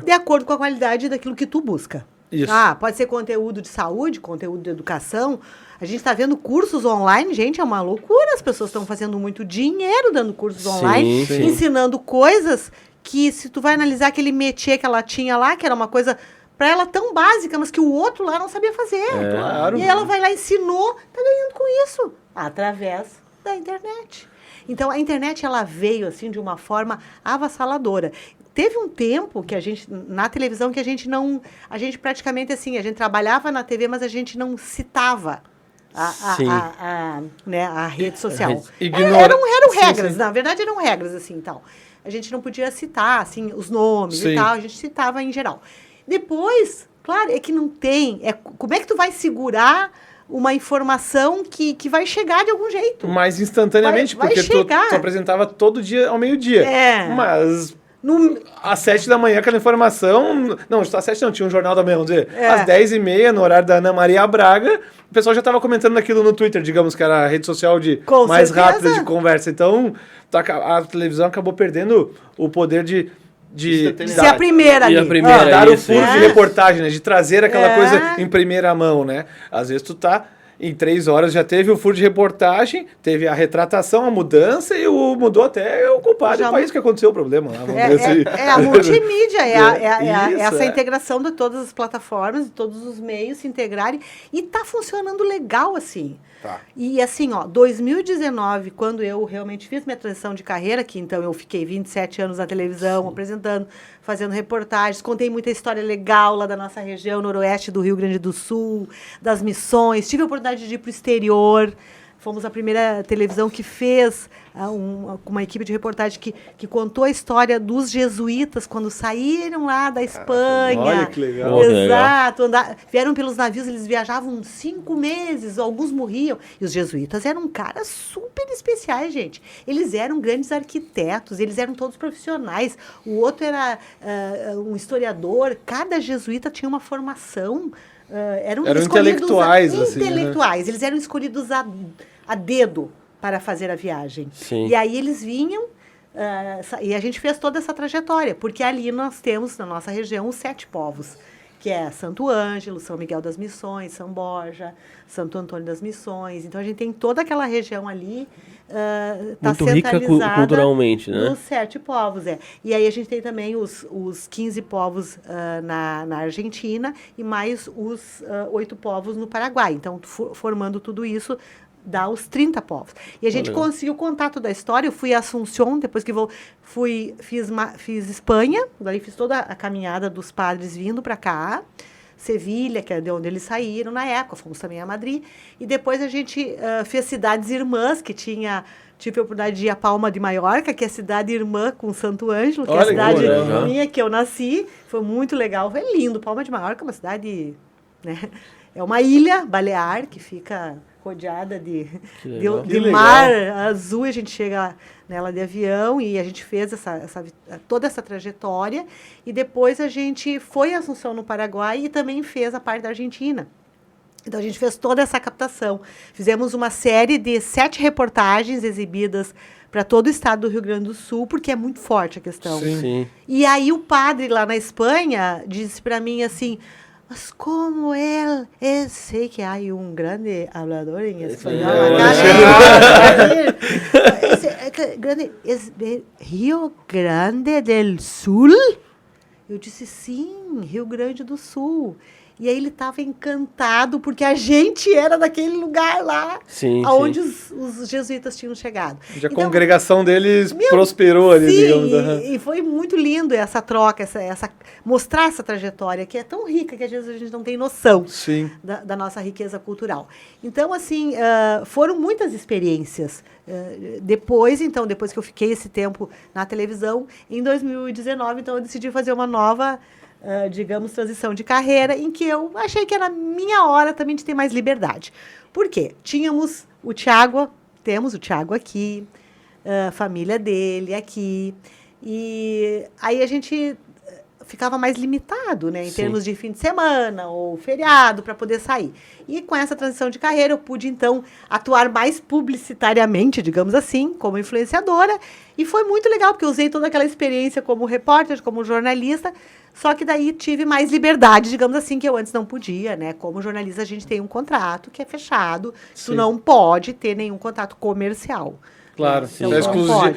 de acordo com a qualidade daquilo que tu busca. Isso. Pode ser conteúdo de saúde, conteúdo de educação. A gente está vendo cursos online, gente, é uma loucura. As pessoas estão fazendo muito dinheiro dando cursos online, ensinando coisas que, se tu vai analisar aquele métier que ela tinha lá, que era uma coisa para ela tão básica, mas que o outro lá não sabia fazer. Claro. E ela vai lá e ensinou, tá ganhando com isso, através da internet. Então, a internet, ela veio, assim, de uma forma avassaladora. Teve um tempo que a gente, na televisão, que a gente praticamente, assim, a gente trabalhava na TV, mas a gente não citava a rede social. Eram regras, na verdade eram regras, assim, tal. A gente não podia citar, assim, os nomes e tal, a gente citava em geral. Depois, claro, é que não tem, como é que tu vai segurar uma informação que vai chegar de algum jeito? Mais instantaneamente, porque tu apresentava todo dia ao meio-dia. Mas às 7 da manhã, aquela informação... Não, às 7 não, tinha um jornal da manhã, vamos dizer. Às 10h30, no horário da Ana Maria Braga, o pessoal já estava comentando naquilo no Twitter, digamos que era a rede social mais rápida de conversa. Então, a televisão acabou perdendo o poder de ser a primeira ali. Dar o furo de reportagem, né? De trazer aquela coisa em primeira mão, né? Às vezes tu tá... Em 3 horas já teve o furo de reportagem, teve a retratação, a mudança e mudou até o culpado. É isso que aconteceu o problema lá. A multimídia, essa integração de todas as plataformas, de todos os meios se integrarem. E tá funcionando legal, assim. Tá. E assim, 2019, quando eu realmente fiz minha transição de carreira, que então eu fiquei 27 anos na televisão, apresentando, fazendo reportagens, contei muita história legal lá da nossa região, noroeste do Rio Grande do Sul, das missões, tive a oportunidade de ir para o exterior. Fomos a primeira televisão que fez uma equipe de reportagem que contou a história dos jesuítas quando saíram lá da Espanha. Olha que legal. Exato. Vieram pelos navios, eles viajavam 5 meses, alguns morriam. E os jesuítas eram caras super especiais, gente. Eles eram grandes arquitetos, eles eram todos profissionais. O outro era um historiador. Cada jesuíta tinha uma formação... eram intelectuais. Intelectuais. Eles eram escolhidos a dedo para fazer a viagem. Sim. E aí eles vinham, e a gente fez toda essa trajetória, porque ali nós temos, na nossa região, os 7 povos, que é Santo Ângelo, São Miguel das Missões, São Borja, Santo Antônio das Missões. Então, a gente tem toda aquela região ali muito rica culturalmente, né? Os 7 povos, E aí a gente tem também os 15 povos na Argentina e mais os 8 povos no Paraguai. Então, formando tudo isso, dá os 30 povos. E a gente conseguiu contar toda a história. Eu fui a Assunção, depois que fiz Espanha, daí fiz toda a caminhada dos padres vindo para cá. Sevilha, que é de onde eles saíram na época, fomos também a Madrid. E depois a gente fez cidades irmãs, que tive a oportunidade de ir a Palma de Maiorca, que é a cidade irmã com Santo Ângelo, que é a cidade minha, que eu nasci. Foi muito legal, foi lindo. Palma de Maiorca é uma cidade... Né? É uma ilha balear que fica rodeada de mar azul. A gente chega nela de avião e a gente fez toda essa trajetória. E depois a gente foi a Assunção, no Paraguai, e também fez a parte da Argentina. Então, a gente fez toda essa captação. Fizemos uma série de 7 reportagens exibidas para todo o estado do Rio Grande do Sul, porque é muito forte a questão. Sim. E aí o padre lá na Espanha disse para mim assim, mas como sei que há um grande hablador em espanhol. Rio Grande do Sul? Eu disse, sim, Rio Grande do Sul. E aí ele estava encantado, porque a gente era daquele lugar lá, onde os jesuítas tinham chegado. A congregação deles prosperou ali, digamos. E foi muito lindo essa troca, mostrar essa trajetória, que é tão rica que às vezes a gente não tem noção da nossa riqueza cultural. Então, assim, foram muitas experiências. Depois que eu fiquei esse tempo na televisão, em 2019, então eu decidi fazer uma nova... transição de carreira, em que eu achei que era minha hora também de ter mais liberdade. Por quê? Temos o Thiago aqui, a família dele aqui, e aí a gente ficava mais limitado, né, em termos de fim de semana ou feriado para poder sair. E com essa transição de carreira eu pude então atuar mais publicitariamente, digamos assim, como influenciadora, e foi muito legal porque eu usei toda aquela experiência como repórter, como jornalista, só que daí tive mais liberdade, digamos assim, que eu antes não podia, né? Como jornalista a gente tem um contrato que é fechado, tu não pode ter nenhum contato comercial. Claro, então,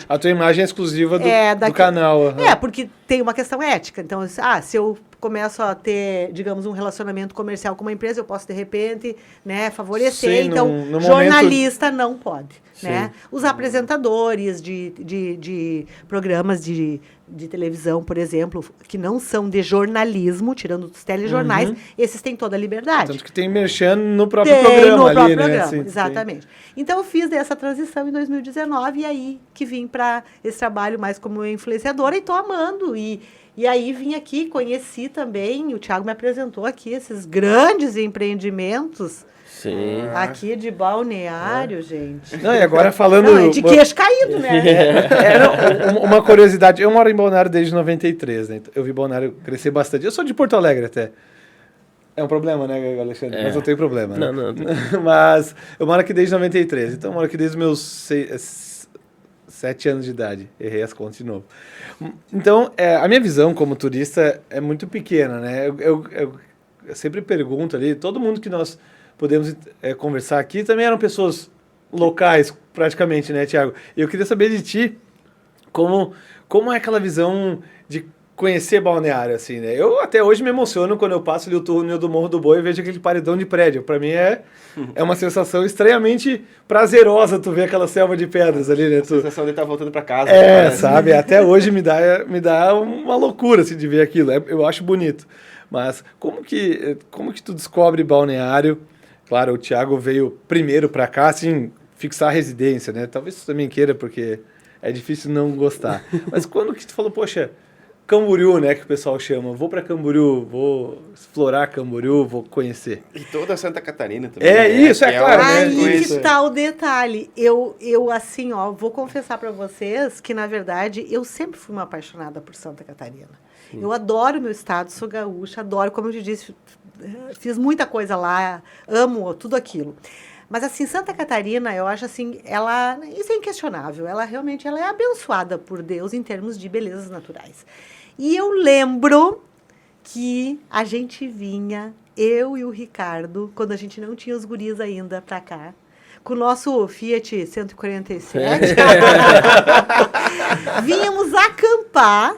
a tua imagem é exclusiva do canal. Porque tem uma questão ética. Então, se eu começo a ter, digamos, um relacionamento comercial com uma empresa, eu posso, de repente, né, favorecer. Então, no jornalista não pode. Né? Os apresentadores de programas de televisão, por exemplo, que não são de jornalismo, tirando os telejornais, esses têm toda a liberdade. Tanto que tem merchan no próprio programa ali, né? Sim, exatamente. Então, eu fiz essa transição em 2019 e aí que vim para esse trabalho mais como influenciadora e estou amando. E aí vim aqui, conheci também, o Thiago me apresentou aqui esses grandes empreendimentos. Sim. Aqui de Balneário, gente. Não, e agora falando... de queixo caído, né? Uma curiosidade, eu moro em Balneário desde 93, né? Eu vi Balneário crescer bastante. Eu sou de Porto Alegre até. É um problema, né, Alexandre? Mas não tem problema, né? Não. Mas eu moro aqui desde 93, então eu moro aqui desde os meus 7 anos de idade. Errei as contas de novo. Então, a minha visão como turista é muito pequena, né? Eu sempre pergunto ali, todo mundo que nós podemos conversar aqui também eram pessoas locais, praticamente, né, Thiago? E eu queria saber de ti como é aquela visão de conhecer Balneário, assim, né? Eu até hoje me emociono quando eu passo ali o túnel do Morro do Boi e vejo aquele paredão de prédio. Para mim é uma sensação estranhamente prazerosa tu ver aquela selva de pedras ali, né? A sensação de estar voltando para casa. Sabe? Até hoje me dá uma loucura, assim, de ver aquilo. Eu acho bonito. Mas como que tu descobre Balneário? Claro, o Thiago veio primeiro para cá, assim, fixar a residência, né? Talvez tu também queira, porque é difícil não gostar. Mas quando que tu falou, poxa, Camboriú, né, que o pessoal chama, vou para Camboriú, vou explorar Camboriú, vou conhecer. E toda Santa Catarina também. Isso, é claro. Aí que tá o detalhe. Eu assim, vou confessar para vocês que, na verdade, eu sempre fui uma apaixonada por Santa Catarina. Eu adoro meu estado, sou gaúcha, adoro, como eu te disse, fiz muita coisa lá, amo tudo aquilo. Mas, assim, Santa Catarina, eu acho, assim, isso é inquestionável, ela realmente é abençoada por Deus em termos de belezas naturais. E eu lembro que a gente vinha, eu e o Ricardo, quando a gente não tinha os guris ainda pra cá, com o nosso Fiat 147, vínhamos acampar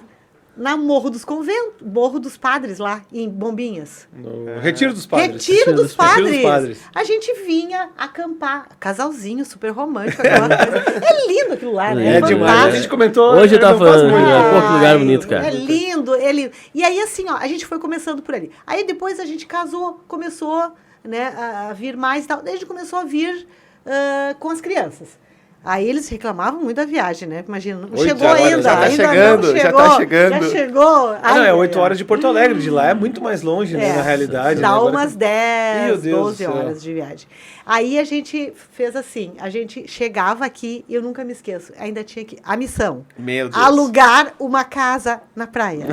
na Morro dos Conventos, Morro dos Padres, lá em Bombinhas. No Retiro dos Padres. Retiro dos Padres. A gente vinha acampar, casalzinho, super romântico. É lindo aquilo lá, né? É demais. A gente comentou... Hoje eu tava falando, pô, que lugar bonito, cara. É lindo, é lindo. E aí, assim, a gente foi começando por ali. Aí depois a gente casou, começou, né, a vir mais e tal. Daí a gente começou a vir com as crianças. Aí eles reclamavam muito da viagem, né? Imagina, não chegou ainda. Já tá chegando. Já chegou. Não, é 8 horas de Porto Alegre, de lá é muito mais longe, né, na realidade. Dá né? umas 10, 12 horas de viagem. Aí a gente fez assim, a gente chegava aqui, e eu nunca me esqueço, ainda tinha que... A missão. Meu Deus. Alugar uma casa na praia.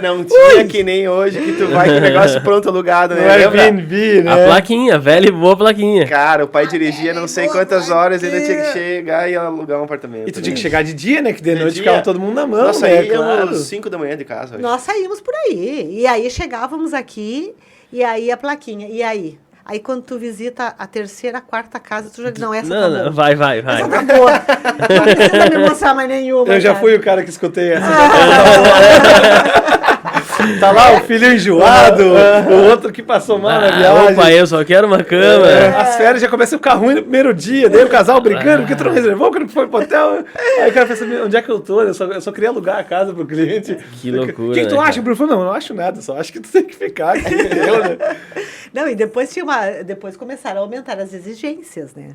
Não tinha que nem hoje, que tu vai com o negócio pronto alugado, né? No Airbnb, né? A plaquinha, velha e boa plaquinha. Cara, o pai dirigia não sei quantas horas e ainda tinha que pegar e alugar um apartamento. E tu né? tinha que chegar de dia, né? Que de noite dia. ficava todo mundo na mão, Nós né? saíamos Claro. 5 da manhã de casa. Nós saímos por aí. E aí chegávamos aqui, e aí a plaquinha. E aí? Aí quando tu visita a terceira, quarta casa, tu já diz, não, essa tá boa. Não, vai. Essa tá boa. Não precisa me mostrar mais nenhuma. Eu já cara. fui o cara que escutei essa. Tá lá o filho enjoado, o outro que passou mal na viagem. Opa, eu só quero uma cama. As férias já começam a ficar ruim no primeiro dia, daí o casal brincando, porque tu não reservou, que não foi pro hotel. Aí o cara pensa, onde é que eu tô? Eu só queria alugar a casa pro cliente. Que loucura, O que tu né, acha, Bruno? Não, eu não acho nada, só acho que tu tem que ficar aqui, entendeu, né? Não, e depois começaram a aumentar as exigências, né?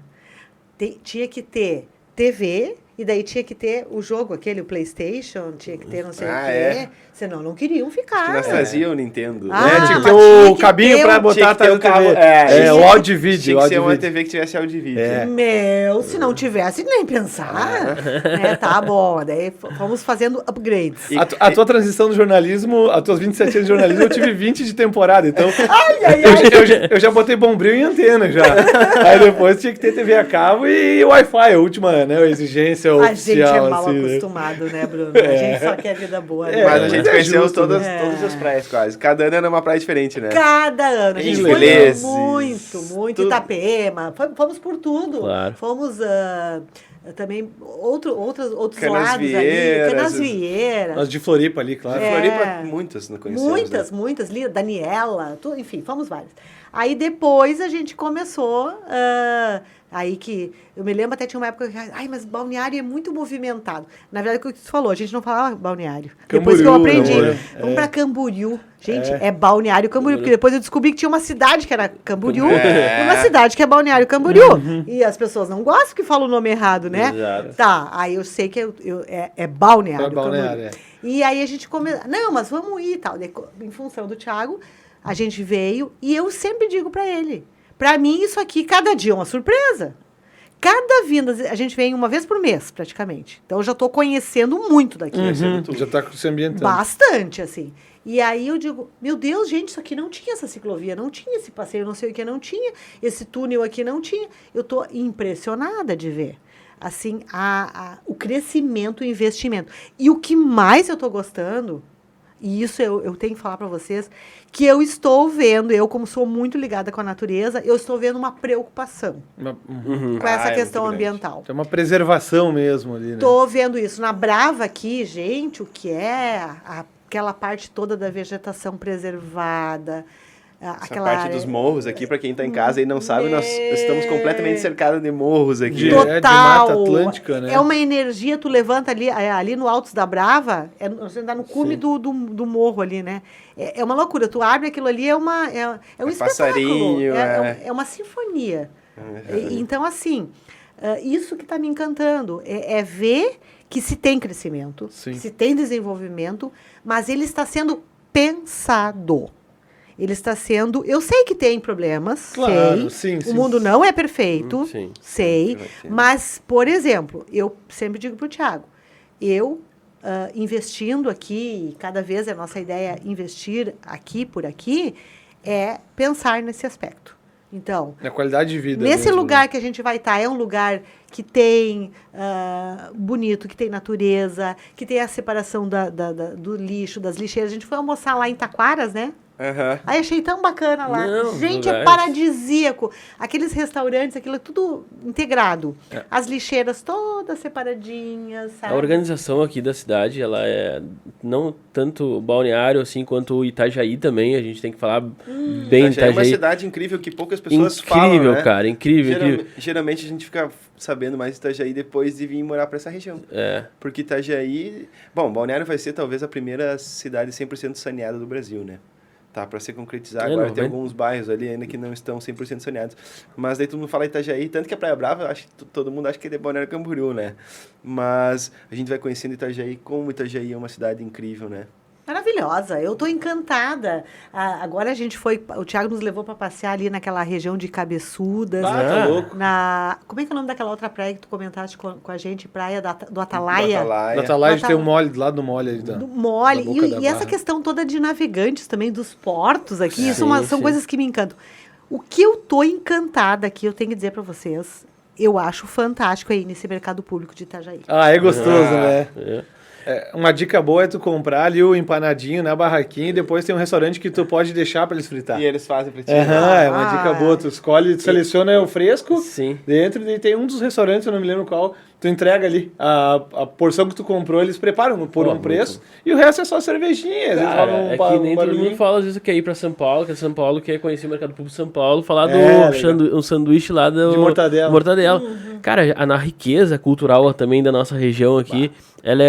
Tinha que ter TV, e daí tinha que ter o jogo, o PlayStation, tinha que ter não sei o quê. É. Senão não queriam ficar. Nós trazia o Nintendo. Ah, Tinha que mas ter tinha o que cabinho ter pra um- botar tinha a que ter o cabo, TV. O áudio e Tinha vídeo. que áudio ser e uma vídeo. TV que tivesse áudio e vídeo. É. Meu, se não tivesse, nem pensar. Né? Tá bom, daí fomos fazendo upgrades. A tua transição do jornalismo, as tuas 27 anos de jornalismo, eu tive 20 de temporada, então Ai, eu já botei bombril em antena já. Aí depois tinha que ter TV a cabo e Wi-Fi, a última, né, a exigência A gente é oficial. mal assim, né? acostumado, né, Bruno? A gente só quer vida boa. Né? Mas a mas gente é conheceu justo, todas né? as praias quase. Cada ano era uma praia diferente, né? Cada ano. A gente foi Ingleses, muito. tudo. Itapema. Fomos por tudo. Claro. Fomos também outros lados ali. Canasvieiras. Canasvieiras. Nós de Floripa ali, claro. É. Floripa, muitas não conhecemos. né? Muitas. Daniela, enfim, fomos várias. Aí depois a gente começou, aí que, eu me lembro até tinha uma época que, mas Balneário é muito movimentado. Na verdade, o que tu falou, a gente não falava Balneário. Depois que eu Camboriú, aprendi, né? vamos pra Camboriú. Gente, é Balneário Camboriú, porque depois eu descobri que tinha uma cidade que era Camboriú e uma cidade que é Balneário Camboriú. E as pessoas não gostam que falam o nome errado, né? Exato. Tá, aí eu sei que é Balneário, É Balneário, Camboriú. E aí a gente começou, não, mas vamos ir e tal. Em função do Thiago, a gente veio e eu sempre digo pra ele, pra mim isso aqui, cada dia é uma surpresa. Cada vinda, a gente vem uma vez por mês, praticamente. Então eu já tô conhecendo muito daqui. Já tá se ambientando. Bastante, assim. E aí eu digo, meu Deus, gente, isso aqui não tinha essa ciclovia, não tinha esse passeio, não sei o que, não tinha. Esse túnel aqui não tinha. Eu tô impressionada de ver. Assim, o crescimento, o investimento. E o que mais eu tô gostando, e isso eu tenho que falar para vocês, que eu estou vendo, eu como sou muito ligada com a natureza, eu estou vendo uma preocupação com essa é questão muito grande. ambiental. Tem uma preservação mesmo ali, né? Tô vendo isso. Na Brava aqui, gente, o que é aquela parte toda da vegetação preservada, Essa aquela parte área... dos morros aqui, pra quem tá em casa e não sabe, nós estamos completamente cercados de morros aqui. De- Total. É de Mata Atlântica, né? É uma energia, tu levanta ali no Altos da Brava, você anda no cume do morro ali, né? É uma loucura. Tu abre aquilo ali, é um espetáculo. passarinho, É uma sinfonia. Então, assim, isso que está me encantando é ver que se tem crescimento, Sim. que se tem desenvolvimento, mas ele está sendo pensado. Ele está sendo... Eu sei que tem problemas, Claro, sei. sim. O mundo não é perfeito, Sim. sei. Vai ter. Mas, por exemplo, eu sempre digo para o Thiago, eu investindo aqui, e cada vez é a nossa ideia investir aqui por aqui, é pensar nesse aspecto. Então, Na qualidade de vida. nesse mesmo, lugar né? que a gente vai estar, é um lugar que tem bonito, que tem natureza, que tem a separação do lixo, das lixeiras. A gente foi almoçar lá em Taquaras, né? Aham. Aí achei tão bacana lá. Não, Gente, é lugares. paradisíaco. Aqueles restaurantes, aquilo é tudo integrado. As lixeiras todas separadinhas, sabe? A organização aqui da cidade, ela é não tanto balneário assim quanto o Itajaí também, a gente tem que falar bem Itajaí é uma Itajaí. cidade incrível que poucas pessoas Incrível, falam, né? cara, incrível. Geralmente a gente fica sabendo mais de Itajaí depois de vir morar para essa região. É, Porque Itajaí... Bom, Balneário vai ser talvez a primeira cidade 100% saneada do Brasil, né? Tá, para se concretizar. É, Agora não, tem vai- alguns bairros ali ainda que não estão 100% saneados. Mas daí todo mundo fala Itajaí, tanto que a Praia Brava, acho que todo mundo acha que é de Balneário Camboriú, né? Mas a gente vai conhecendo Itajaí, como Itajaí é uma cidade incrível, né? Maravilhosa, eu tô encantada. Agora a gente foi, o Thiago nos levou para passear ali naquela região de Cabeçudas. Tá louco. Como é que é o nome daquela outra praia que tu comentaste com a gente? Praia do Atalaia. Na Atalaia Tá- tem um mole, do lado do mole ali. Do mole. da boca E da essa barra. questão toda de navegantes também, dos portos aqui, Sim, são sim. coisas que me encantam. O que eu tô encantada aqui, eu tenho que dizer para vocês, eu acho fantástico aí nesse mercado público de Itajaí. Ah, é gostoso, né? É. Uma dica boa é tu comprar ali o empanadinho na barraquinha e depois tem um restaurante que tu pode deixar para eles fritar. E eles fazem pra ti. É uma dica boa. Tu escolhe, tu seleciona o fresco Sim. dentro e tem um dos restaurantes, eu não me lembro qual, tu entrega ali a porção que tu comprou, eles preparam por um preço e o resto é só cervejinha. Às vezes rola Cara, é que nem todo barulhinho. mundo fala, às vezes, que é ir pra São Paulo, que São Paulo quer conhecer o mercado público de São Paulo, falar do um sanduíche lá do... De mortadela. Mortadela. Cara, na riqueza cultural também da nossa região aqui, ela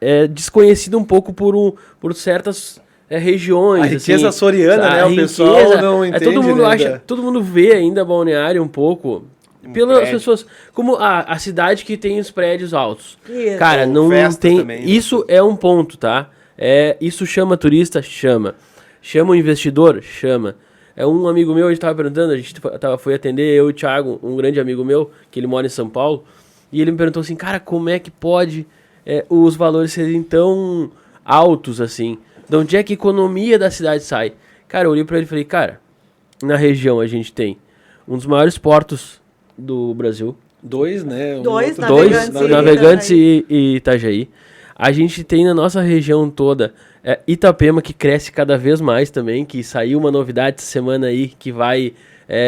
é desconhecida um pouco por certas regiões. A riqueza assim, açoriana, né? O pessoal não entende, todo mundo né? todo mundo vê ainda Balneário um pouco... Pelas prédio. pessoas, como a cidade que tem os prédios altos. Isso. Cara, Ou não festa tem. também, né? Isso é um ponto, tá? Isso chama turista? Chama. Chama o investidor? Chama. Um amigo meu, a gente tava perguntando, a gente foi atender, eu e o Thiago, um grande amigo meu, que ele mora em São Paulo, e ele me perguntou assim, cara, como é que pode os valores serem tão altos assim? De onde é que a economia da cidade sai? Cara, eu olhei pra ele e falei, cara, na região a gente tem um dos maiores portos do Brasil. Dois, né? Dois, Navegantes e Itajaí. A gente tem na nossa região toda Itapema, que cresce cada vez mais também, que saiu uma novidade essa semana aí, que vai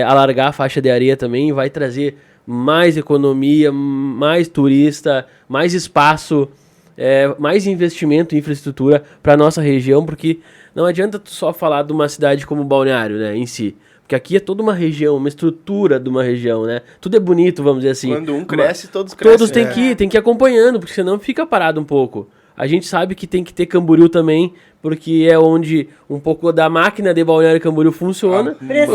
alargar a faixa de areia também, vai trazer mais economia, mais turista, mais espaço, mais investimento em infraestrutura para nossa região, porque não adianta tu só falar de uma cidade como Balneário, né, em si. Porque aqui é toda uma região, uma estrutura de uma região, né? Tudo é bonito, vamos dizer assim. Quando um cresce, todos crescem. Todos têm que ir acompanhando, porque senão fica parado um pouco. A gente sabe que tem que ter Camboriú também, porque é onde um pouco da máquina de Balneário Camboriú funciona. Precisa,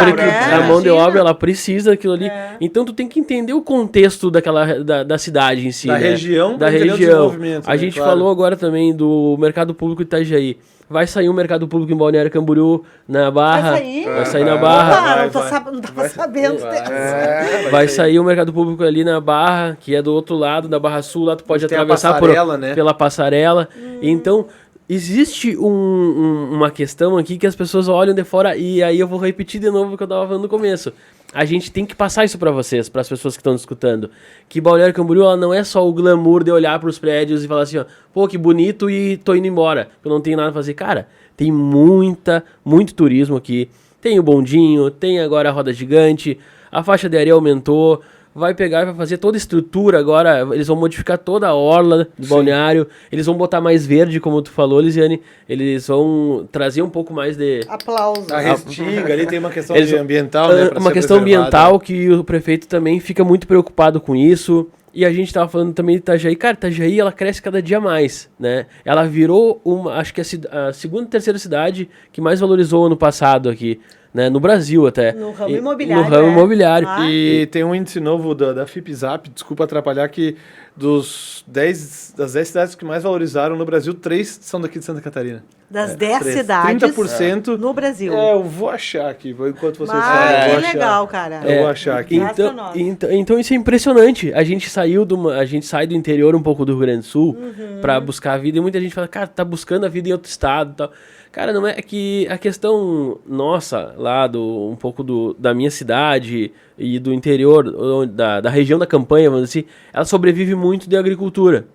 Porque né? a mão de Imagina. obra, ela precisa daquilo ali. Então tu tem que entender o contexto da cidade em si, Da né? região, Da pra entender o região. desenvolvimento, A né? gente Claro. falou agora também do mercado público de Itajaí. Vai sair um mercado público em Balneário Camboriú, na Barra. Vai sair na Vai. Barra. Opa, não tava sabendo dessa. Vai sair um mercado público ali na Barra, que é do outro lado, da Barra Sul, lá tu pode Tem a atravessar passarela, né? pela passarela. Então, existe uma questão aqui que as pessoas olham de fora, e aí eu vou repetir de novo o que eu tava falando no começo. A gente tem que passar isso pra vocês, para as pessoas que estão escutando, que Balneário Camboriú, ela não é só o glamour de olhar pros prédios e falar assim, ó, pô, que bonito e tô indo embora, eu não tenho nada a fazer. Cara, tem muito turismo aqui, tem o bondinho, tem agora a roda gigante, a faixa de areia aumentou, vai pegar e vai fazer toda a estrutura agora, eles vão modificar toda a orla do balneário, eles vão botar mais verde, como tu falou, Lisiane, eles vão trazer um pouco mais de... Aplausos. A Restinga ali tem uma questão Eles- ambiental, né? pra uma ser questão preservada. ambiental que o prefeito também fica muito preocupado com isso. E a gente tava falando também de Itajaí. Cara, Itajaí, ela cresce cada dia mais, né? Ela virou acho que a segunda e terceira cidade que mais valorizou ano passado aqui, né? No Brasil até. No ramo E- imobiliário, No ramo é. imobiliário. Ah. E tem um índice novo da FIPZAP, desculpa atrapalhar, que das 10 cidades que mais valorizaram no Brasil, 3 são daqui de Santa Catarina. Das 10 3. cidades 30% no Brasil. Eu vou achar aqui, enquanto vocês falam. Ah, eu vou que achar. legal, cara. Eu vou achar aqui. Traz pra Então, nós. então isso é impressionante. A gente sai do interior um pouco do Rio Grande do Sul pra buscar a vida, e muita gente fala, cara, tá buscando a vida em outro estado e tal. Cara, não é que a questão nossa, lá um pouco da minha cidade e do interior, da região da campanha, vamos dizer assim, ela sobrevive muito de agricultura.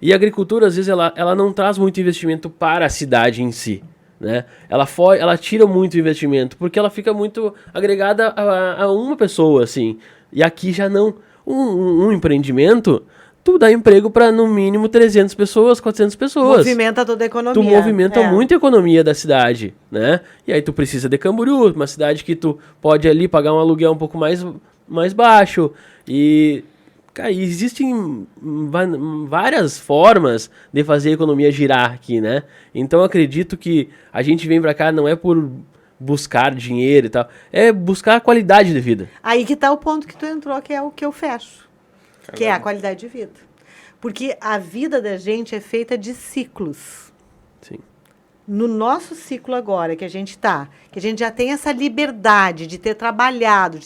E a agricultura, às vezes, ela não traz muito investimento para a cidade em si, né? Ela tira muito investimento, porque ela fica muito agregada a uma pessoa, assim. E aqui já não. Um empreendimento, tu dá emprego para no mínimo 300 pessoas, 400 pessoas. Movimenta toda a economia. Tu movimenta É. muito a economia da cidade, né? E aí tu precisa de Camboriú, uma cidade que tu pode ali pagar um aluguel um pouco mais baixo. E, cara, existem várias formas de fazer a economia girar aqui, né? Então eu acredito que a gente vem pra cá não é por buscar dinheiro e tal, é buscar a qualidade de vida. Aí que tá o ponto que tu entrou, que é o que eu fecho. Que é a qualidade de vida. Porque a vida da gente é feita de ciclos. Sim. No nosso ciclo agora, que a gente já tem essa liberdade de ter trabalhado,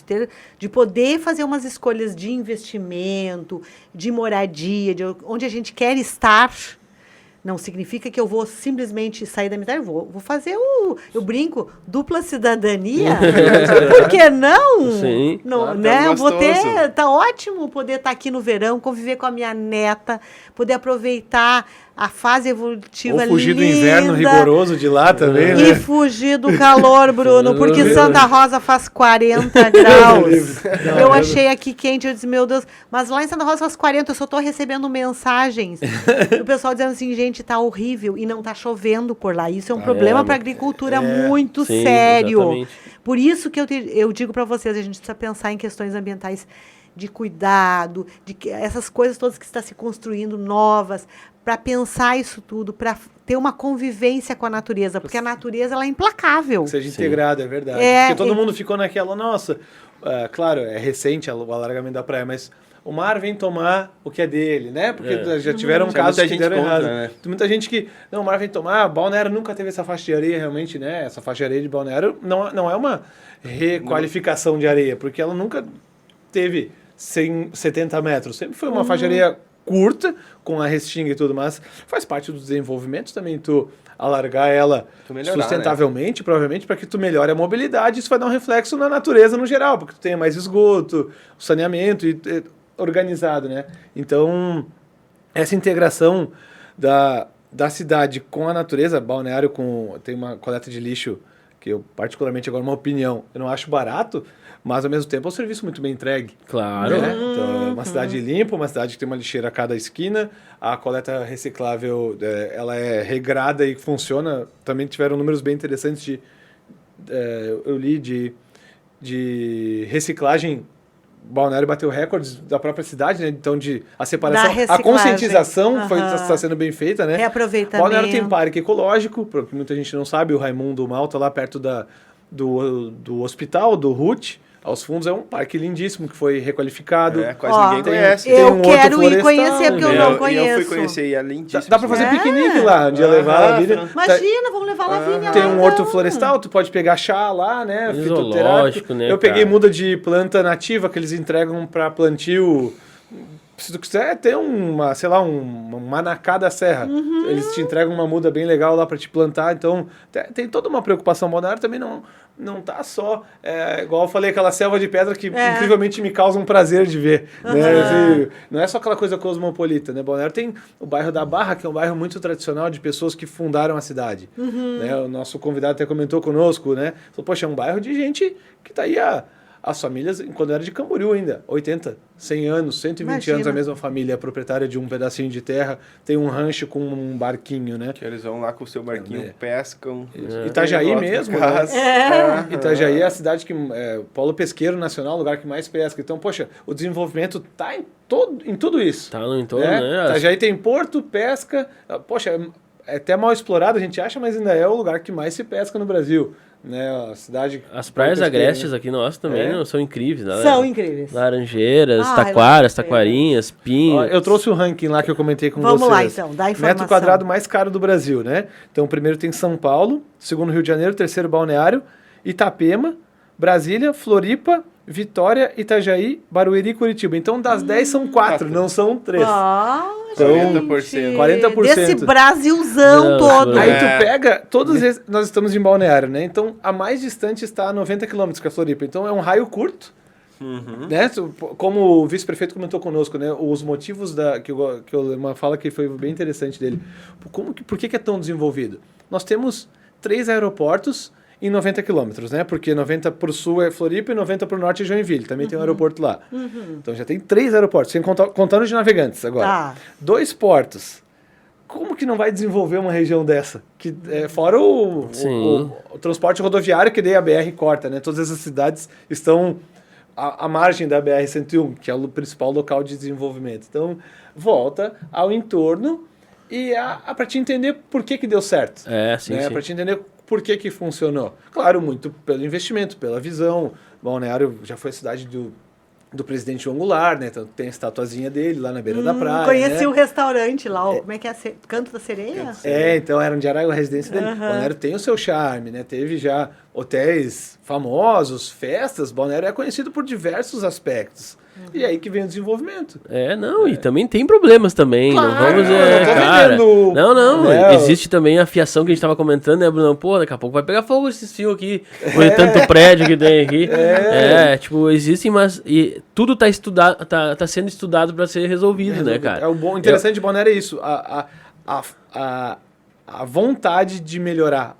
de poder fazer umas escolhas de investimento, de moradia, de onde a gente quer estar, Não significa que eu vou simplesmente sair da metade. Vou fazer eu brinco, dupla cidadania. Por que não? Sim. Não, Claro, né? tá Eu vou gostoso. tá ótimo poder estar aqui no verão, conviver com a minha neta, poder aproveitar a fase evolutiva Ou fugir do linda. inverno rigoroso de lá também, E né? fugir do calor, Bruno, porque Santa Rosa faz 40 graus. Não, Eu achei aqui quente, eu disse, meu Deus, mas lá em Santa Rosa faz 40, eu só estou recebendo mensagens do pessoal dizendo assim, gente, tá horrível e não tá chovendo por lá. Isso é um problema para a agricultura muito Sim, sério. exatamente. Por isso que eu digo para vocês, a gente precisa pensar em questões ambientais de cuidado, essas coisas todas que está se construindo novas, para pensar isso tudo, para ter uma convivência com a natureza, porque a natureza ela é implacável. Que seja integrado, é verdade. Porque todo mundo ficou naquela, nossa, claro, é recente o alargamento da praia, mas o mar vem tomar o que é dele, né? Porque já tiveram Tinha casos muita que gente deram contra, errado. né? Tem muita gente que, não, o mar vem tomar, Balneário nunca teve essa faixa de areia realmente, né? Essa faixa de areia de Balneário não é uma requalificação de areia, porque ela nunca teve 70 metros, sempre foi uma faixa de areia curta, com a restinga e tudo, mas faz parte do desenvolvimento também tu alargar ela melhorar, sustentavelmente, provavelmente, para que tu melhore a mobilidade. Isso vai dar um reflexo na natureza no geral, porque tu tenha mais esgoto, saneamento e organizado, né? Então, essa integração da cidade com a natureza, Balneário tem uma coleta de lixo que eu, particularmente, agora uma opinião, eu não acho barato, mas ao mesmo tempo é um serviço muito bem entregue. Claro. Né? Então, é uma cidade limpa, uma cidade que tem uma lixeira a cada esquina, a coleta reciclável ela é regrada e funciona. Também tiveram números bem interessantes eu li de reciclagem. Balneário bateu recordes da própria cidade, né? Então a separação, a conscientização está sendo bem feita, né? Reaproveitamento. Balneário tem parque ecológico, porque muita gente não sabe, o Raimundo Malta, lá perto do hospital, do RUT, aos fundos, é um parque lindíssimo que foi requalificado. Quase ninguém conhece. Eu quero ir conhecer, porque eu não conheço. Eu fui conhecer e é lindíssimo. Dá pra fazer piquenique lá, um dia levar a Lavínia. Imagina, vamos levar a Lavínia lá. Tem um horto florestal, tu pode pegar chá lá, né? Zoológico, né? Eu peguei muda de planta nativa que eles entregam pra plantio. Se tu quiser ter um manacá da serra, eles te entregam uma muda bem legal lá pra te plantar. Então, tem toda uma preocupação. Balneário também não tá só, igual eu falei, aquela selva de pedra que incrivelmente me causa um prazer de ver. Né? Assim, não é só aquela coisa cosmopolita, né? Balneário tem o bairro da Barra, que é um bairro muito tradicional de pessoas que fundaram a cidade. Né? O nosso convidado até comentou conosco, né? Falou, poxa, é um bairro de gente que tá aí as famílias, quando era de Camboriú ainda, 80, 100 anos, 120 anos, a mesma família é proprietária de um pedacinho de terra, tem um rancho com um barquinho, né? Que eles vão lá com o seu barquinho, pescam. Itajaí mesmo, né? Itajaí é a cidade que polo pesqueiro nacional, lugar que mais pesca. Então, poxa, o desenvolvimento tá em tudo isso. Tá em todo, né? Itajaí tem porto, pesca, poxa, é até mal explorado, a gente acha, mas ainda é o lugar que mais se pesca no Brasil. Né, a cidade. As praias agrestes aqui nossas também são incríveis, né? São incríveis. Laranjeiras, Taquaras, Taquarinhas, Pinhos. Eu trouxe o ranking lá que eu comentei com vocês. Vamos lá então, dá informação. Metro quadrado mais caro do Brasil, né? Então, primeiro tem São Paulo, segundo Rio de Janeiro, terceiro Balneário, Itapema, Brasília, Floripa, Vitória, Itajaí, Barueri e Curitiba. Então, das 10 são 4, não são 3. Então, 40%. Desse Brasilzão todo. Aí tu pega, todos esses, nós estamos em Balneário, né? Então, a mais distante está a 90 quilômetros, que é a Floripa. Então, é um raio curto. Né? Como o vice-prefeito comentou conosco, né? Os motivos uma fala que foi bem interessante dele. Por que é tão desenvolvido? Nós temos 3 aeroportos em 90 quilômetros, né? Porque 90 para o sul é Floripa e 90 para o norte é Joinville. Também tem um aeroporto lá. Então já tem 3 aeroportos, sem contando de navegantes agora. 2 portos. Como que não vai desenvolver uma região dessa? Fora o transporte rodoviário que daí a BR corta, né? Todas essas cidades estão à margem da BR-101, que é o principal local de desenvolvimento. Então, volta ao entorno e para te entender por que deu certo. Sim. Para te entender por que funcionou. Claro, muito pelo investimento, pela visão. Balneário já foi a cidade do presidente João Goulart, né? Então, tem a estatuazinha dele lá na beira da praia. Conheci o restaurante lá, como é que é? Canto da Sereia? Então era onde era a residência dele. Balneário tem o seu charme, né? Teve já hotéis famosos, festas. Balneário é conhecido por diversos aspectos. E aí que vem o desenvolvimento. E também tem problemas também. Claro, não vamos eu tô cara. vendendo- Não. Né, Existe também a fiação que a gente tava comentando, né, Bruno? Pô, daqui a pouco vai pegar fogo esses fios aqui. Por tanto prédio que tem aqui. Tipo, existem, mas. E tudo tá estudado, tá sendo estudado pra ser resolvido, né, cara? O interessante de Balneário é isso. A vontade de melhorar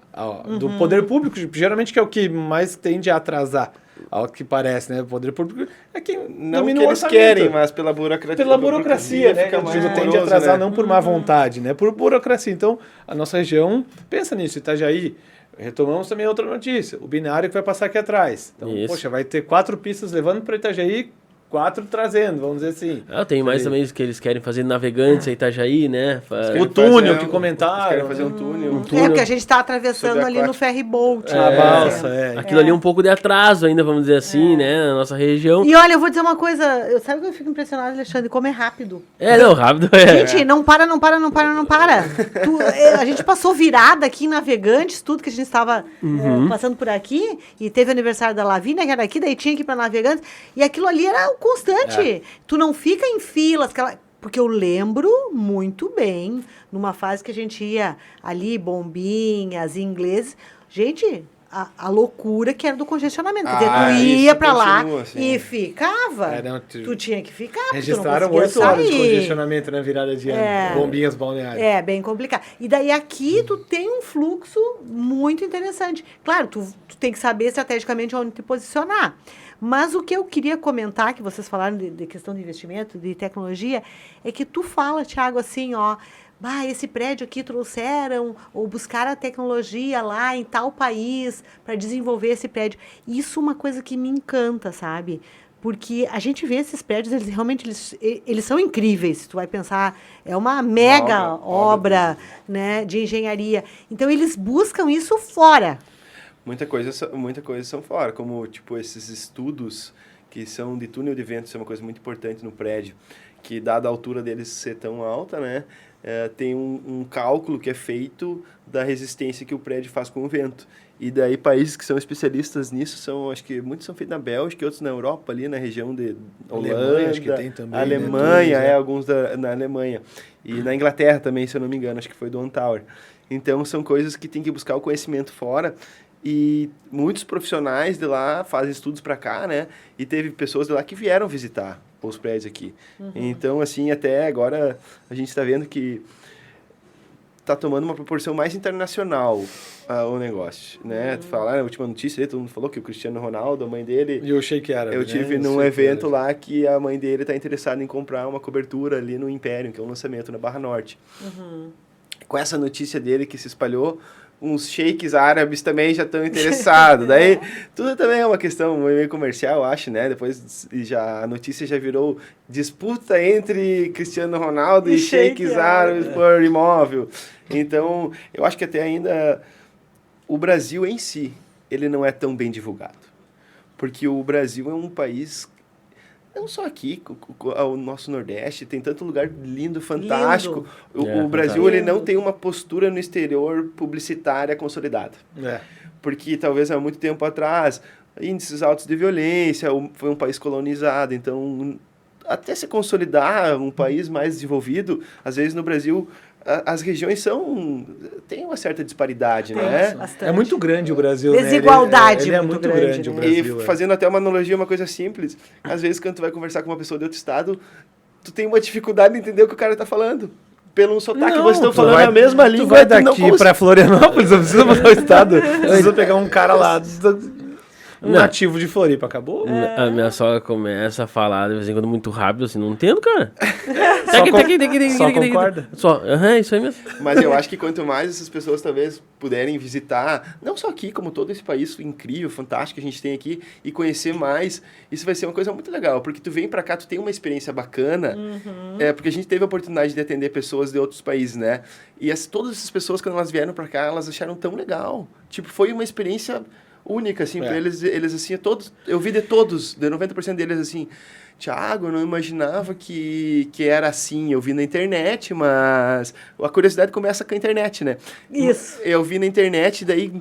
do poder público, geralmente que é o que mais tende a atrasar. Ao que parece, né? O poder público é quem Não domina que o eles orçamento. querem, mas pela burocracia. Pela burocracia, né? Fica Que mais tende a moroso, atrasar né? não por má vontade, né? Por burocracia. Então, a nossa região pensa nisso. Itajaí, retomamos também outra notícia. O binário que vai passar aqui atrás. Então, Isso. poxa, vai ter 4 pistas levando para Itajaí, 4 trazendo, vamos dizer assim. Tem mais também os que eles querem fazer Navegantes a Itajaí, né? O túnel que Eles comentaram. querem fazer um túnel. Porque a gente está atravessando Sobre ali a no ferry boat. A né? balsa, Aquilo ali é um pouco de atraso ainda, vamos dizer assim, né? Na nossa região. E olha, eu vou dizer uma coisa, sabe que eu fico impressionada, Alexandre, como é rápido. Rápido Gente, não para. A gente passou virada aqui em Navegantes, tudo que a gente estava passando por aqui, e teve o aniversário da Lavínia, que era aqui, daí tinha que ir para Navegantes, e aquilo ali era o constante. Tu não fica em filas, porque eu lembro muito bem, numa fase que a gente ia ali, Bombinhas, ingleses, gente... A loucura que era do congestionamento. Quer dizer, tu ia isso pra lá continua, assim. e ficava. Tu tinha que ficar, porque registraram tu não 8 horas de conseguia sair. congestionamento na virada de ano. Bombinhas balneárias. É, bem complicado. E daí aqui tu tem um fluxo muito interessante. Claro, tu tem que saber estrategicamente onde te posicionar. Mas o que eu queria comentar, que vocês falaram de questão de investimento, de tecnologia, é que tu fala, Thiago, assim, esse prédio aqui trouxeram ou buscaram a tecnologia lá em tal país para desenvolver esse prédio. Isso é uma coisa que me encanta, sabe? Porque a gente vê esses prédios, eles realmente eles são incríveis. Se tu vai pensar, é uma mega obra, né, de engenharia. Então, eles buscam isso fora. Muita coisa são fora, como tipo esses estudos que são de túnel de vento, isso é uma coisa muito importante no prédio, que dada a altura deles ser tão alta, né, tem um cálculo que é feito da resistência que o prédio faz com o vento. E daí países que são especialistas nisso acho que muitos são feitos na Bélgica, outros na Europa, ali na região de Holanda, Alemanha, acho que tem também, Alemanha, né? alguns na Alemanha. E na Inglaterra também, se eu não me engano, acho que foi do On Tower. Então são coisas que tem que buscar o conhecimento fora. E muitos profissionais de lá fazem estudos para cá, né? E teve pessoas de lá que vieram visitar os prédios aqui. Então, assim, até agora a gente está vendo que está tomando uma proporção mais internacional o negócio, né? Tu fala, a última notícia, todo mundo falou que o Cristiano Ronaldo, a mãe dele... E o Sheik Árabe, Eu tive num evento lá que a mãe dele está interessada em comprar uma cobertura ali no Império, que é um lançamento na Barra Norte. Com essa notícia dele que se espalhou, uns sheiks árabes também já estão interessados. Daí, tudo também é uma questão meio comercial, eu acho, né? Depois a notícia já virou disputa entre Cristiano Ronaldo e sheiks árabes por imóvel. Então, eu acho que até ainda o Brasil em si, ele não é tão bem divulgado. Porque o Brasil é um país... Não só aqui, o nosso Nordeste, tem tanto lugar lindo, fantástico. O Brasil, ele não tem uma postura no exterior publicitária consolidada. Porque talvez há muito tempo atrás, índices altos de violência, foi um país colonizado. Então, até se consolidar um país mais desenvolvido, às vezes no Brasil... As regiões tem uma certa disparidade, né? Bastante. É muito grande o Brasil, Desigualdade né? Ele é muito grande o Brasil. E fazendo até uma analogia, uma coisa simples, às vezes quando tu vai conversar com uma pessoa de outro estado, tu tem uma dificuldade de entender o que o cara tá falando. Pelo sotaque, vocês estão falando a mesma língua. Tu vai daqui pra Florianópolis, não precisa mudar o estado. Precisa pegar um cara lá... nativo de Floripa, acabou? A minha sogra começa a falar de vez em quando muito rápido, assim, não entendo, cara. Só concorda? Isso aí mesmo. Mas eu acho que quanto mais essas pessoas talvez puderem visitar, não só aqui, como todo esse país incrível, fantástico que a gente tem aqui, e conhecer mais, isso vai ser uma coisa muito legal, porque tu vem pra cá, tu tem uma experiência bacana, porque a gente teve a oportunidade de atender pessoas de outros países, né? E todas essas pessoas, quando elas vieram pra cá, elas acharam tão legal. Tipo, foi uma experiência única, assim, pra eles assim, todos, eu vi de 90% deles, assim, Thiago, eu não imaginava que era assim, eu vi na internet, mas a curiosidade começa com a internet, né? Isso. Eu vi na internet, daí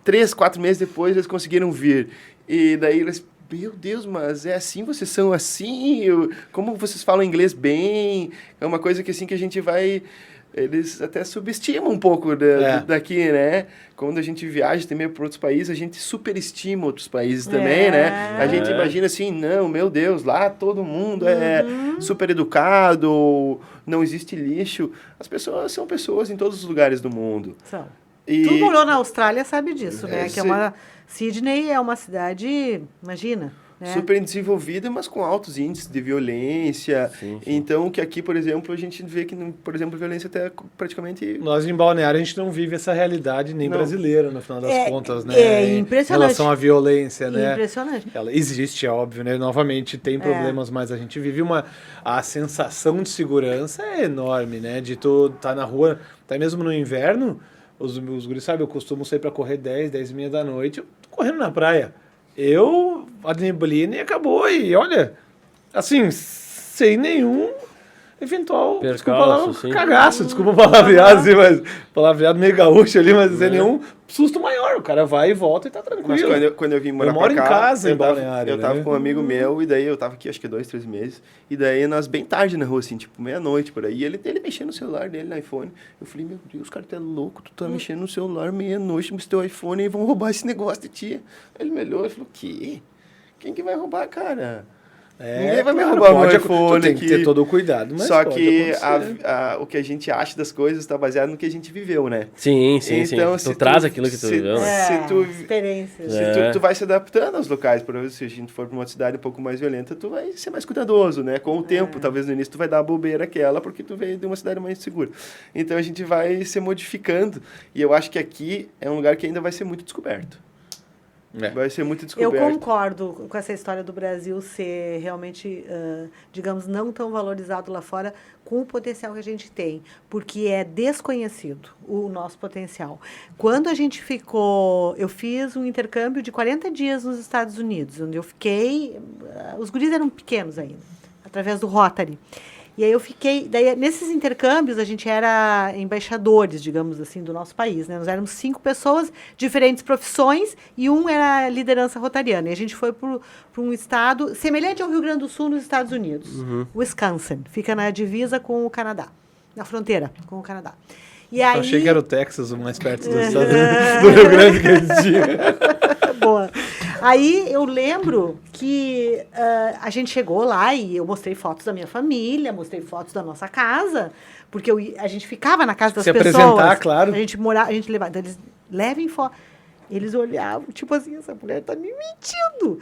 3, 4 meses depois eles conseguiram vir, e daí eles meu Deus, mas é assim, vocês são assim, como vocês falam inglês bem, é uma coisa que assim que a gente vai, eles até subestimam um pouco daqui, né? Quando a gente viaja também para outros países, a gente superestima outros países também, né? A gente imagina assim, não, meu Deus, lá todo mundo é super educado, não existe lixo. As pessoas são pessoas em todos os lugares do mundo. São. E... Tu morou na Austrália, sabe disso, né? Que é uma... Sydney é uma cidade, imagina, né? Super desenvolvida, mas com altos índices de violência. Sim. Então, que aqui, por exemplo, a gente vê que, por exemplo, violência até praticamente... Nós, em Balneário, a gente não vive essa realidade nem brasileira, no final das contas, né? É impressionante. Em relação à violência, né? Impressionante. Ela existe, é óbvio, né? Novamente, tem problemas, mas a gente vive a sensação de segurança é enorme, né? De tu estar na rua, até mesmo no inverno, os guris, sabe, eu costumo sair para correr 10 e meia da noite, eu tô correndo na praia. A neblina e acabou, e olha, assim, sem nenhum eventual, cagaço, desculpa o palavreado, assim, mas palavreado meio gaúcho ali, mas sem nenhum susto maior, o cara vai e volta e tá tranquilo. Mas quando eu vim morar moro pra cá, em casa, em Balneário, eu tava né? com um amigo meu, e daí eu tava aqui, acho que 2, 3 meses, e daí nós bem tarde na rua, assim, tipo, meia-noite, por aí, e ele mexendo no celular dele, no iPhone. Eu falei, meu Deus, cara, tu é louco, tu tá mexendo no celular meia-noite no teu iPhone e vão roubar esse negócio de ti. Ele me olhou e falou, que? Quem que vai roubar, cara? Ninguém vai me roubar meu iPhone. Tu tem que ter todo o cuidado, mas só que o que a gente acha das coisas está baseado no que a gente viveu, né? Sim. Então, Tu traz aquilo que tu viveu. Experiências. Tu vai se adaptando aos locais. Por exemplo, se a gente for para uma cidade um pouco mais violenta, tu vai ser mais cuidadoso, né? Com o tempo, talvez no início tu vai dar a bobeira aquela, porque tu veio de uma cidade mais segura. Então a gente vai se modificando. E eu acho que aqui é um lugar que ainda vai ser muito descoberto. Vai ser muito descoberto. Eu concordo com essa história do Brasil ser realmente, digamos, não tão valorizado lá fora com o potencial que a gente tem, porque é desconhecido o nosso potencial. Quando a gente eu fiz um intercâmbio de 40 dias nos Estados Unidos, onde eu fiquei, os guris eram pequenos ainda, através do Rotary. E aí eu fiquei, daí nesses intercâmbios a gente era embaixadores, digamos assim, do nosso país, né? Nós éramos 5 pessoas, diferentes profissões, e um era a liderança rotariana. E a gente foi para um estado semelhante ao Rio Grande do Sul, nos Estados Unidos. Wisconsin, fica na divisa com o Canadá, na fronteira com o Canadá. E aí... Eu achei que era o Texas, o mais perto dos Estados Unidos, do Rio Grande que existia. Boa. Aí eu lembro que a gente chegou lá e eu mostrei fotos da minha família, mostrei fotos da nossa casa, porque a gente ficava na casa das pessoas. Se apresentar, claro. A gente levava, então eles levem foto. Eles olhavam, tipo assim, essa mulher tá me mentindo.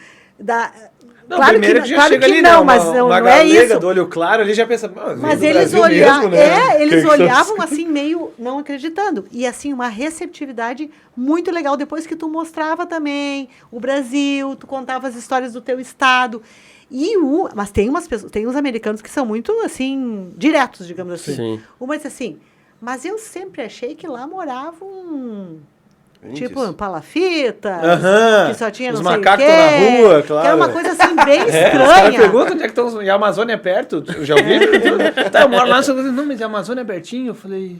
Não, claro primeiro que já claro chega que ali, não, né? Mas não é isso. Do olho claro, ele já pensa... Mas eles olhavam, né? Eles olhavam assim, meio não acreditando. E assim, uma receptividade muito legal. Depois que tu mostrava também o Brasil, tu contava as histórias do teu estado. Mas tem uns americanos que são muito, assim, diretos, digamos assim. Sim. Uma disse assim, mas eu sempre achei que lá moravam... Índios. Tipo, palafitas, que só tinha os não sei o quê. macacos na rua, claro. Que era uma coisa assim, bem estranha. Os caras perguntam onde é que estão, e a Amazônia é perto, eu já ouvi. Tá, eu moro lá, não, mas a Amazônia é pertinho. Eu falei,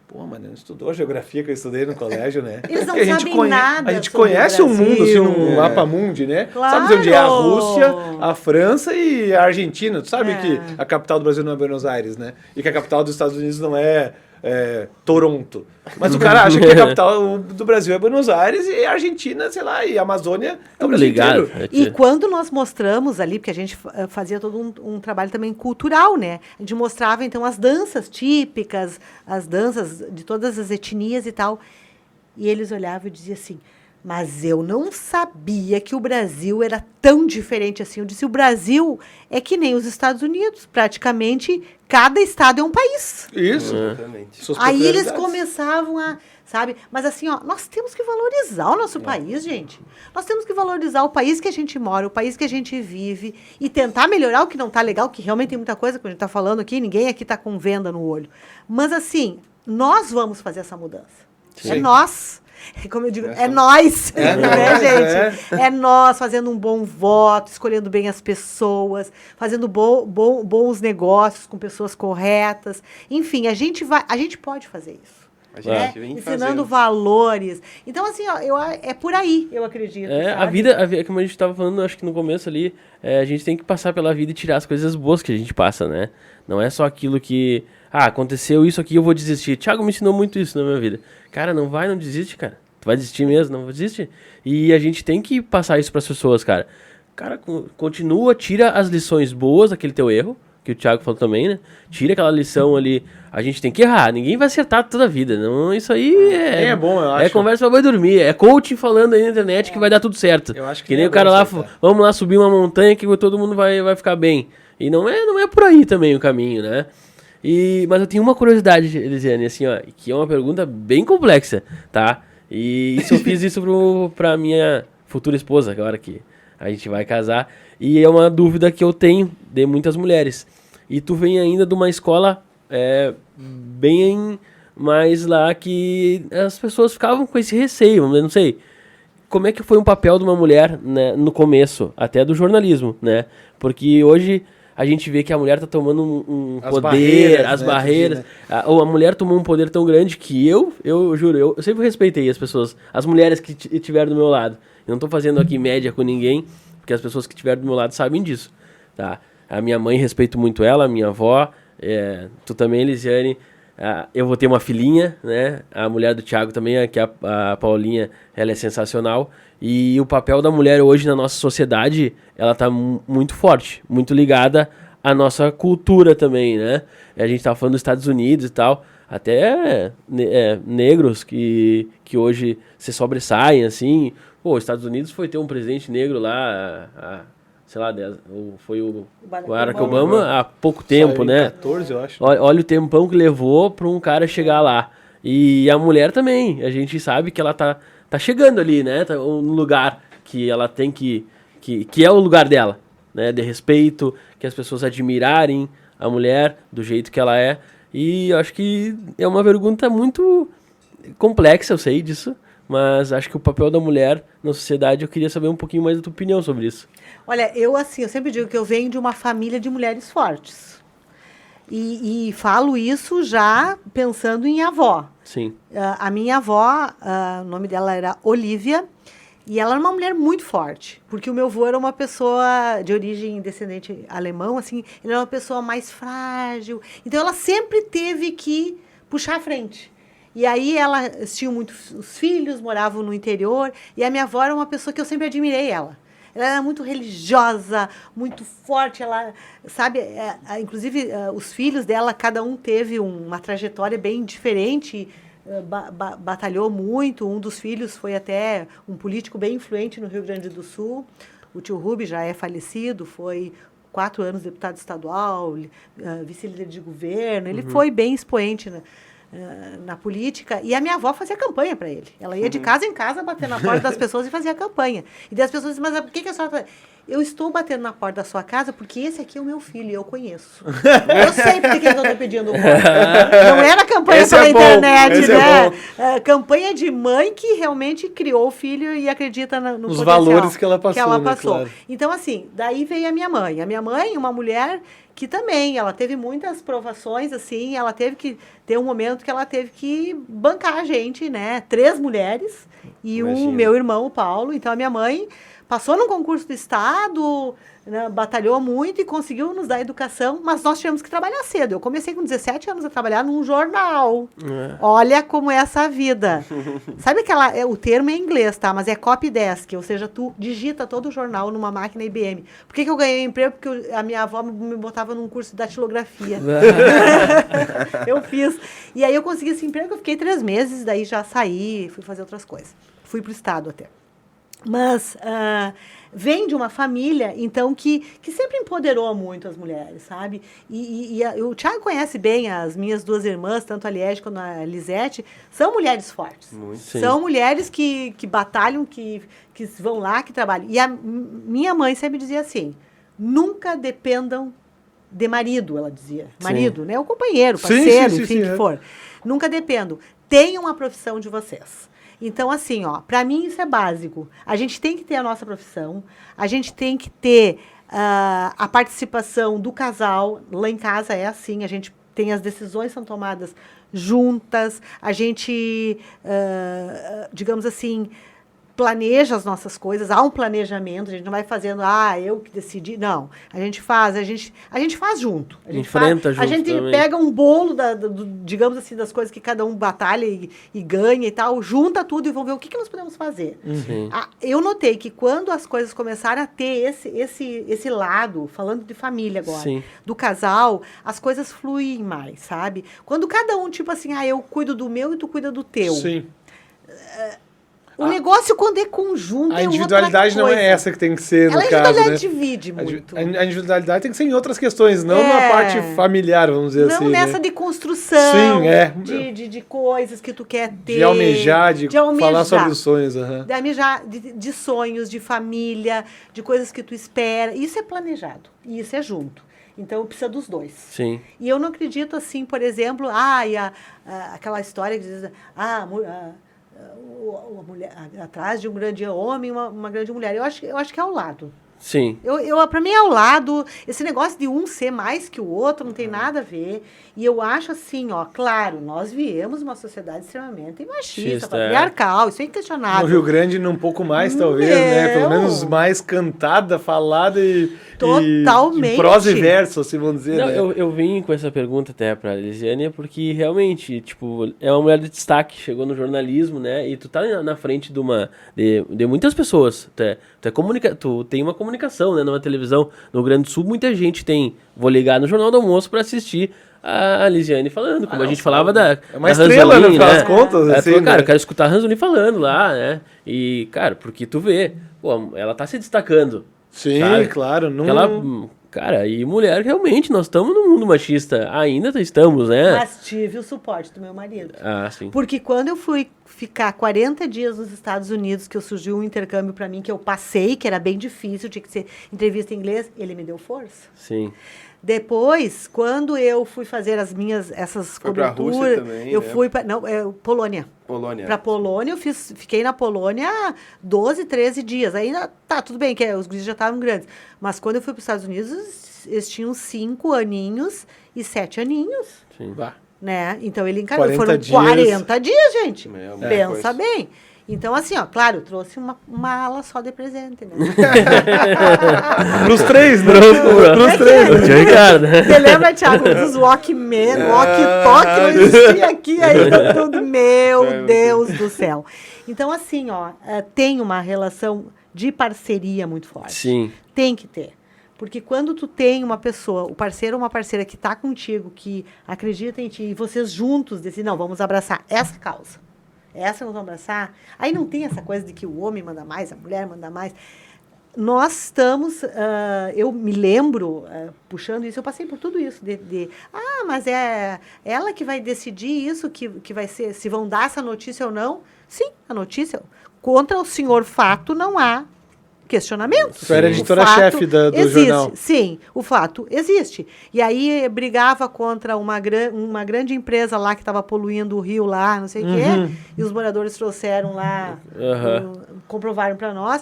pô, mano, não estudou a geografia que eu estudei no colégio, né? Eles não porque sabem nada. A gente conhece o mundo, assim, num mapa mundi, né? Claro. Sabe onde é a Rússia, a França e a Argentina. Tu sabe que a capital do Brasil não é Buenos Aires, né? E que a capital dos Estados Unidos não é Toronto. Mas o cara acha que a capital do Brasil é Buenos Aires e a Argentina, sei lá, e a Amazônia é o Brasil inteiro. E quando nós mostramos ali, porque a gente fazia todo um trabalho também cultural, né? A gente mostrava, então, as danças típicas, as danças de todas as etnias e tal. E eles olhavam e diziam assim, mas eu não sabia que o Brasil era tão diferente assim. Eu disse, o Brasil é que nem os Estados Unidos. Praticamente, cada estado é um país. Isso. Exatamente. Aí eles começavam a... Sabe? Mas assim, ó, nós temos que valorizar o nosso país, gente. Nós temos que valorizar o país que a gente mora, o país que a gente vive e tentar melhorar o que não está legal, que realmente tem muita coisa que a gente está falando aqui, ninguém aqui está com venda no olho. Mas assim, nós vamos fazer essa mudança. Sim. É nós. Como eu digo, é nós, né, gente? É nós fazendo um bom voto, escolhendo bem as pessoas, fazendo bons negócios com pessoas corretas. Enfim, a gente pode fazer isso. A né? gente vem Ensinando fazendo. valores. Então, assim, ó, é por aí, eu acredito. A sabe? vida, como a gente estava falando, acho que no começo ali, a gente tem que passar pela vida e tirar as coisas boas que a gente passa, né? Não é só aquilo que, aconteceu isso aqui, eu vou desistir. Thiago me ensinou muito isso na minha vida. Cara, não desiste, cara. Tu vai desistir mesmo, não desiste. E a gente tem que passar isso para as pessoas, cara. Cara, continua, tira as lições boas daquele teu erro, que o Thiago falou também, né? Tira aquela lição ali. A gente tem que errar, ninguém vai acertar toda a vida. Não, isso aí É bom, eu acho. É conversa pra boi dormir. É coaching falando aí na internet que vai dar tudo certo. Eu acho que que nem é o cara bom lá, acertar. vamos lá subir uma montanha que todo mundo vai ficar bem. E não é por aí também o caminho, né? Mas eu tenho uma curiosidade, Elisiane, assim, ó, que é uma pergunta bem complexa, tá? E isso eu fiz isso pra minha futura esposa, agora que a gente vai casar. E é uma dúvida que eu tenho de muitas mulheres. E tu vem ainda de uma escola bem mais lá que as pessoas ficavam com esse receio, eu não sei. Como é que foi um papel de uma mulher, né, no começo, até do jornalismo, né? Porque hoje a gente vê que a mulher tá tomando um As poder, barreiras, as né, barreiras. tudo, A mulher tomou um poder tão grande que eu juro, eu sempre respeitei as pessoas, as mulheres que estiveram do meu lado. Eu não tô fazendo aqui média com ninguém, porque as pessoas que estiveram do meu lado sabem disso, tá? A minha mãe, respeito muito ela, a minha avó, tu também, Elisiane. Eu vou ter uma filhinha, né? A mulher do Thiago também, que a Paulinha, ela é sensacional. E o papel da mulher hoje na nossa sociedade, ela tá muito forte, muito ligada à nossa cultura também, né? A gente tava falando dos Estados Unidos e tal, até negros que hoje se sobressaem, assim. Pô, os Estados Unidos foi ter um presidente negro lá, sei lá, foi o Barack Obama há pouco tempo, Saiu em né? 14, eu acho. Olha o tempão que levou para um cara chegar lá. E a mulher também, a gente sabe que ela tá chegando ali, né? Tá no lugar que ela tem que é o lugar dela, né? De respeito, que as pessoas admirarem a mulher do jeito que ela é. E eu acho que é uma pergunta muito complexa, eu sei disso. Mas acho que o papel da mulher na sociedade, eu queria saber um pouquinho mais da tua opinião sobre isso. Olha, eu sempre digo que eu venho de uma família de mulheres fortes. E falo isso já pensando em avó. Sim. A minha avó, o nome dela era Olívia, e ela era uma mulher muito forte, porque o meu avô era uma pessoa de origem descendente alemão, assim, ele era uma pessoa mais frágil. Então, ela sempre teve que puxar a frente. E aí, elas tinham muitos filhos, moravam no interior, e a minha avó era uma pessoa que eu sempre admirei ela. Ela era muito religiosa, muito forte, ela, sabe, inclusive os filhos dela, cada um teve uma trajetória bem diferente, batalhou muito. Um dos filhos foi até um político bem influente no Rio Grande do Sul. O tio Rubi já é falecido, foi 4 anos deputado estadual, vice-líder de governo. Ele foi bem expoente na política. E a minha avó fazia campanha para ele. Ela ia de casa em casa, batendo na porta das pessoas e fazia campanha. E daí as pessoas diziam, mas por que a senhora... Eu estou batendo na porta da sua casa porque esse aqui é o meu filho e eu conheço. Eu sei porque que eu estou pedindo voto. Não era campanha pela internet, né? Campanha de mãe que realmente criou o filho e acredita no os potencial valores que ela passou. Né, claro. Então, assim, daí veio a minha mãe. A minha mãe, uma mulher que também, ela teve muitas provações, assim, ela teve que ter um momento que ela teve que bancar a gente, né? 3 mulheres e o meu irmão, o Paulo. Então, a minha mãe passou num concurso do Estado, né, batalhou muito e conseguiu nos dar educação, mas nós tivemos que trabalhar cedo. Eu comecei com 17 anos a trabalhar num jornal. Olha como é essa vida. Sabe o termo é em inglês, tá? Mas é copy desk, ou seja, tu digita todo o jornal numa máquina IBM. Por que eu ganhei emprego? Porque a minha avó me botava num curso de datilografia. Eu fiz. E aí eu consegui esse emprego, eu fiquei 3 meses, daí já saí, fui fazer outras coisas. Fui pro Estado até. Mas vem de uma família, então, que sempre empoderou muito as mulheres, sabe? E o Thiago conhece bem as minhas 2 irmãs, tanto a Liege quanto a Lisete, são mulheres fortes. Muito. São mulheres que batalham, que vão lá, que trabalham. E a minha mãe sempre dizia assim, nunca dependam de marido, ela dizia. Marido, né? O companheiro, parceiro, enfim, que for. Nunca dependam. Tenham a profissão de vocês. Então, assim, para mim isso é básico. A gente tem que ter a nossa profissão, a gente tem que ter a participação do casal. Lá em casa é assim, a gente tem as decisões são tomadas juntas, a gente, digamos assim, planeja as nossas coisas, há um planejamento, a gente não vai fazendo, eu que decidi, não. A gente faz junto. A gente Enfrenta junto A gente também. pega um bolo, digamos assim, das coisas que cada um batalha e ganha e tal, junta tudo e vamos ver o que nós podemos fazer. Sim. Eu notei que quando as coisas começaram a ter esse lado, falando de família agora, Sim. do casal, as coisas fluem mais, sabe? Quando cada um, tipo assim, eu cuido do meu e tu cuida do teu. Sim. O negócio, quando é conjunto, A é individualidade outra não coisa. é essa que tem que ser, no Ela, a caso, individualidade né? divide muito. A individualidade tem que ser em outras questões, não na É. parte familiar, vamos dizer Não assim. nessa né? de construção, Sim, é. de coisas que tu quer ter. De almejar, de falar almejar. sobre os sonhos. Aham. De almejar, de sonhos, de família, de coisas que tu espera. Isso é planejado. E isso é junto. Então, precisa dos dois. Sim. E eu não acredito, assim, por exemplo, aquela história que diz, a mulher, atrás de um grande homem, uma grande mulher. Eu acho que é ao lado. Sim. Para mim é ao lado. Esse negócio de um ser mais que o outro não tem nada a ver. E eu acho assim, claro, nós viemos uma sociedade extremamente machista, Machista, patriarcal, isso é No inquestionável. Rio Grande, um pouco mais, talvez, né? Pelo menos mais cantada, falada Totalmente. e prosa e verso, assim, vamos dizer. Não, né? eu vim com essa pergunta até pra Lisiane, porque realmente, tipo, é uma mulher de destaque, chegou no jornalismo, né? E tu tá na frente de muitas pessoas. Tu tem uma comunicação, né? Numa televisão. No Rio Grande do Sul, muita gente vou ligar no Jornal do Almoço pra assistir a Lisiane falando, como a gente falava da É uma da estrela, Ranzolin, no final né? das contas. Ela assim, falou, cara, né? eu quero escutar a Ranzolin falando lá, né? E, cara, porque tu vê, pô, ela tá se destacando. Sim, sabe? claro. Não... Cara, e mulher, realmente, nós estamos num mundo machista. Ainda estamos, né? Mas tive o suporte do meu marido. Ah, sim. Porque quando eu fui ficar 40 dias nos Estados Unidos, que surgiu um intercâmbio para mim, que eu passei, que era bem difícil, tinha que ser entrevista em inglês, ele me deu força. Sim. Depois, quando eu fui fazer essas Foi pra coberturas, Rússia também, eu né? fui para Polônia. Polônia. Para Polônia, fiquei na Polônia 12, 13 dias. Ainda tá tudo bem, que os guris já estavam grandes. Mas quando eu fui para os Estados Unidos, eles tinham 5 aninhos e 7 aninhos, Sim. Bah. né? Então ele encarou. 40 Foram dias. 40 dias, gente. É, uma Pensa coisa. bem. Então, assim, claro, eu trouxe uma ala só de presente, né? Pros três, né? Pros três. Tio Ricardo. Você lembra, Thiago, dos Walkman, walkie-talkie, não existia aqui ainda tudo. Meu Deus do céu. Então, assim, tem uma relação de parceria muito forte. Sim. Tem que ter. Porque quando tu tem uma pessoa, o parceiro ou uma parceira que está contigo, que acredita em ti, e vocês juntos decidem, não, vamos abraçar essa causa. Essa nós vamos abraçar. Aí não tem essa coisa de que o homem manda mais, a mulher manda mais. Nós estamos, eu me lembro, puxando isso, eu passei por tudo isso, mas é ela que vai decidir isso, que vai ser, se vão dar essa notícia ou não. Sim, a notícia, contra o senhor fato não há questionamento. Você era editora-chefe do existe, jornal. Sim, o fato existe. E aí brigava contra uma grande empresa lá que estava poluindo o rio lá, não sei o quê, e os moradores trouxeram lá, comprovaram para nós,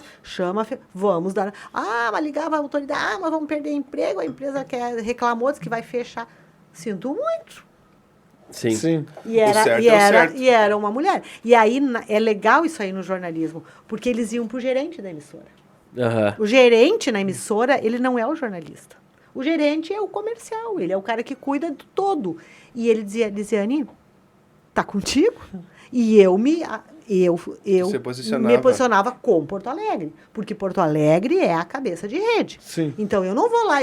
vamos dar... mas ligava a autoridade, mas vamos perder emprego, a empresa reclamou, disse que vai fechar. Sinto muito. Sim. Sim. E era uma mulher. E aí é legal isso aí no jornalismo, porque eles iam pro gerente da emissora. Aham. O gerente na emissora, ele não é o jornalista. O gerente é o comercial, ele é o cara que cuida do todo. E ele dizia, Lisiane, tá contigo? E eu me posicionava com Porto Alegre, porque Porto Alegre é a cabeça de rede. Sim. Então, eu não vou lá,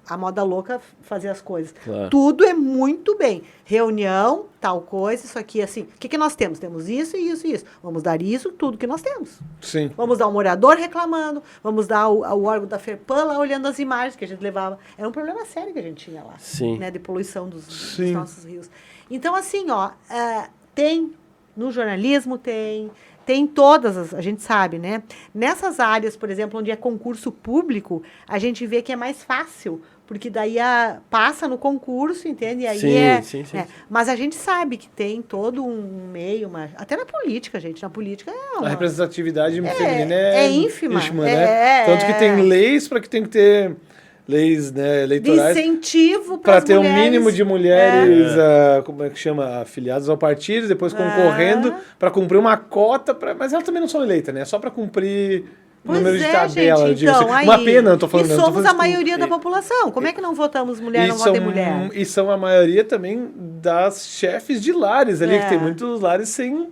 a moda louca, fazer as coisas. Claro. Tudo é muito bem. Reunião, tal coisa, isso aqui, assim. O que nós temos? Temos isso e isso e isso. Vamos dar isso, tudo que nós temos. Sim. Vamos dar um morador reclamando, vamos dar o órgão da FERPAM lá olhando as imagens que a gente levava. Era um problema sério que a gente tinha lá. Sim. Né, de poluição dos Sim. nossos rios. Então, assim, tem... No jornalismo tem todas, a gente sabe, né? Nessas áreas, por exemplo, onde é concurso público, a gente vê que é mais fácil, porque daí passa no concurso, entende? E aí Sim. Mas a gente sabe que tem todo um meio, até na política, gente. Na política A representatividade feminina é ínfima. né? Tanto que tem leis para que tem que ter leis, né, eleitorais incentivo para para ter um mínimo de mulheres, como é que chama, afiliadas ao partido, depois concorrendo para cumprir uma cota, mas elas também não são eleitas, né? Só para cumprir número de tabela, gente, eu digo então, assim. Uma pena, não tô falando. E não, tô somos falando a maioria da população. Como é que não votamos mulher, não votem mulher? E são a maioria também das chefes de lares ali, que tem muitos lares sem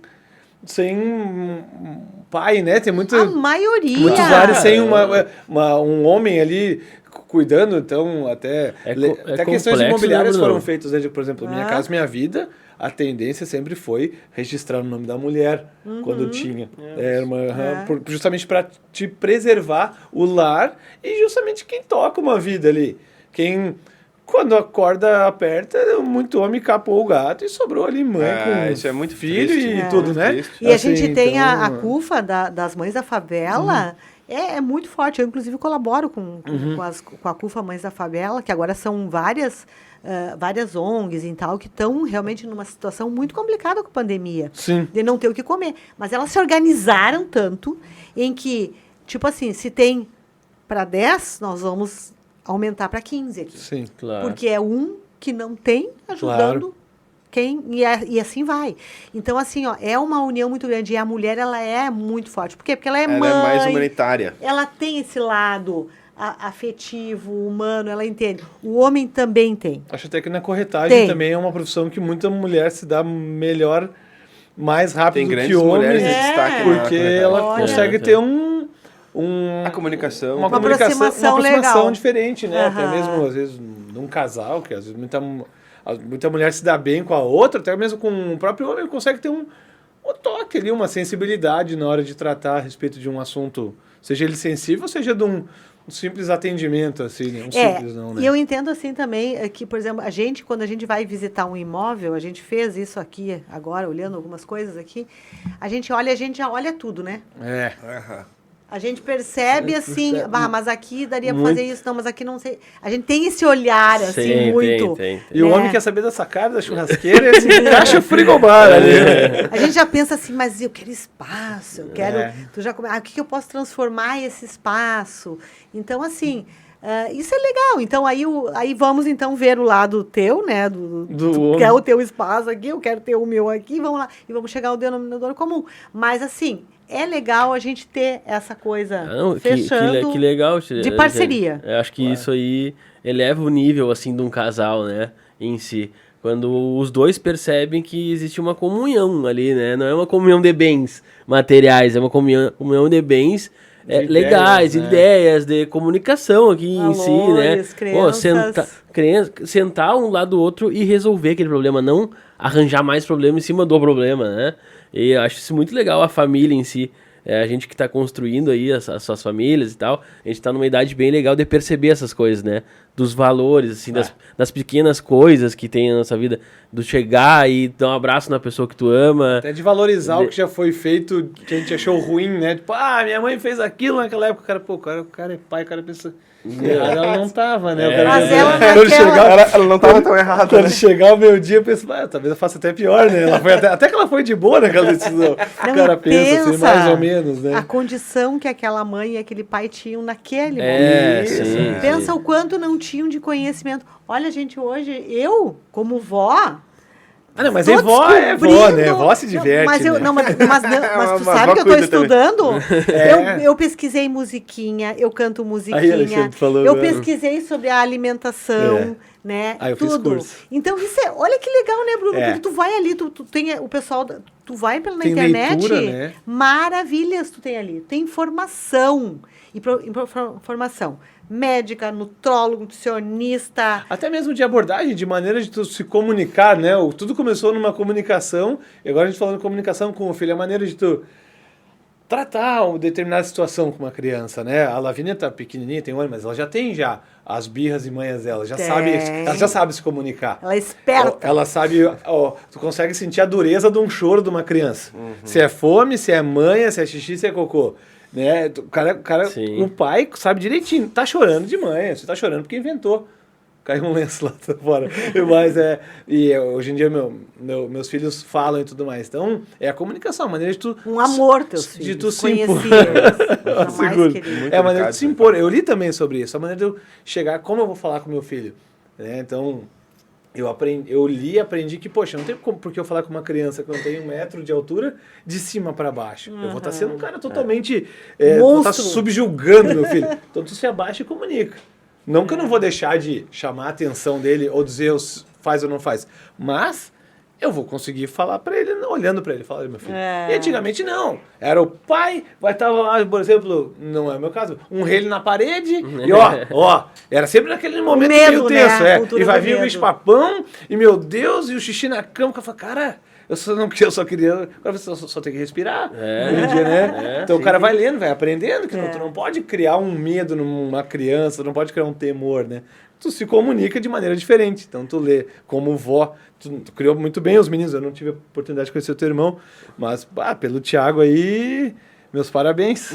pai, né? Tem A maioria. muitos lares sem um homem ali cuidando, então até questões imobiliárias foram feitas, né? Por exemplo, Minha Casa Minha Vida, a tendência sempre foi registrar o nome da mulher quando tinha. Justamente para te preservar o lar e justamente quem toca uma vida ali. Quando a corda aperta, muito homem capou o gato e sobrou ali mãe com isso é muito filho triste, e tudo, né? Triste. E a gente tem então, a CUFA das Mães da Favela, é muito forte. Eu, inclusive, colaboro com a CUFA Mães da Favela, que agora são várias ONGs e tal, que estão realmente numa situação muito complicada com a pandemia. Sim. De não ter o que comer. Mas elas se organizaram tanto em que, tipo assim, se tem para 10, nós vamos aumentar para 15 aqui. Sim, Claro. Porque é um que não tem ajudando quem e assim vai. Então, assim, ó, é uma união muito grande. E a mulher, ela é muito forte. Por quê? Porque ela é mãe. Ela é mais humanitária. Ela tem esse lado afetivo, humano, ela entende. O homem também tem. acho até que na corretagem Tem. também é uma profissão que muita mulher se dá melhor, mais rápido Tem do grandes que homem, mulheres de destaque na porque corretagem. ela Olha. consegue ter A comunicação. uma aproximação legal. diferente, né? Até Aham. mesmo, às vezes, num casal, que às vezes muita mulher se dá bem com a outra, até mesmo com o próprio homem, consegue ter um toque ali, uma sensibilidade na hora de tratar a respeito de um assunto, seja ele sensível, seja de um simples atendimento, assim, né? Simples não, né? E eu entendo assim também que, por exemplo, quando a gente vai visitar um imóvel, a gente fez isso aqui agora, olhando algumas coisas aqui, a gente já olha tudo, né? A gente percebe assim, mas aqui daria para fazer isso, não, mas aqui não sei. A gente tem esse olhar, assim, muito. Tem. E o homem quer saber dessa cara da churrasqueira e assim, encaixa o frigobar ali. A gente já pensa assim, mas eu quero espaço, eu quero. Tu já o que eu posso transformar esse espaço? Então, assim, isso é legal. Então, aí vamos então ver o lado teu, né? Tu quer o teu espaço aqui, eu quero ter o meu aqui, vamos lá. E vamos chegar ao denominador comum. Mas, assim, é legal a gente ter essa coisa fechando que legal. de parceria. Eu acho que isso aí eleva o nível, assim, de um casal, né, em si. Quando os dois percebem que existe uma comunhão ali, né? Não é uma comunhão de bens materiais, é uma comunhão de bens legais, ideias, de comunicação aqui em si, né? Sentar um lado do outro e resolver aquele problema, não arranjar mais problema em cima do problema, né? E eu acho isso muito legal, a família em si. A gente que está construindo aí as suas famílias e tal, a gente está numa idade bem legal de perceber essas coisas, né? Dos valores, assim, das pequenas coisas que tem na nossa vida, do chegar e dar um abraço na pessoa que tu ama. Até de valorizar o que já foi feito, que a gente achou ruim, né? Tipo, minha mãe fez aquilo naquela época, o cara é pai, o cara pensa... Ela não tava, né? Mas ela Ela não tava tão errada. Quando chegar o meu dia, eu penso, talvez eu faça até pior, né? Ela foi até que ela foi de boa naquela decisão. O cara pensa assim, mais ou menos, né? A condição que aquela mãe e aquele pai tinham naquele momento. Sim, Pensa o quanto não tinham de conhecimento. Olha, gente, hoje, eu, como vó... não, mas vó é vó, né? Vó se diverte, mas tu Mas sabe vó que eu tô cuida estudando? Eu pesquisei musiquinha, eu canto musiquinha, eu pesquisei sobre a alimentação, né? Eu fiz tudo. curso. Então, olha que legal, né, Bruno? Porque tu vai ali, tu tem o pessoal, tu vai na internet, leitura, né? Maravilhas tu tem ali. Tem informação. Informação médica, nutrólogo, nutricionista. Até mesmo de abordagem, de maneira de tu se comunicar, né? Tudo começou numa comunicação, e agora a gente falando de comunicação com o filho, a maneira de tu tratar uma determinada situação com uma criança, né? A Lavínia tá pequenininha, tem 1 ano, mas ela já tem as birras e manhas dela, ela já sabe se comunicar. Ela é esperta. Ela sabe, tu consegue sentir a dureza de um choro de uma criança. Se é fome, se é manha, se é xixi, se é cocô. Né? O pai sabe direitinho, tá chorando de manhã, você tá chorando porque inventou. caiu um lenço lá fora. Mas hoje em dia meus filhos falam e tudo mais. Então, é a comunicação, a maneira de tu... Um amor, teus filhos. De tu se Conheci impor. eles. Seguro. Querido. É a maneira de se impor. Eu li também sobre isso. A maneira de eu chegar, como eu vou falar com meu filho. Né? Então, eu li e aprendi que, poxa, não tem por que eu falar com uma criança que não tem 1 metro de altura de cima para baixo. Eu vou estar sendo um cara totalmente... vou estar subjugando meu filho. Então, tu se abaixa e comunica. Não que eu não vou deixar de chamar a atenção dele ou dizer faz ou não faz. Mas... eu vou conseguir falar pra ele, olhando pra ele, falar, meu filho. E antigamente não. Era o pai, vai estar lá, por exemplo, não é o meu caso, um relho na parede, e era sempre naquele momento meio tenso, E vai vir o bicho-papão, e meu Deus, e o xixi na cama, que eu falo, cara, eu só queria, agora você só tem que respirar, né? Então o cara vai lendo, vai aprendendo, que tu não pode criar um medo numa criança, não pode criar um temor, né? Tu se comunica de maneira diferente. Então, tu lê como vó. Tu criou muito bem os meninos. Eu não tive a oportunidade de conhecer o teu irmão. Mas, pelo Thiago aí, meus parabéns.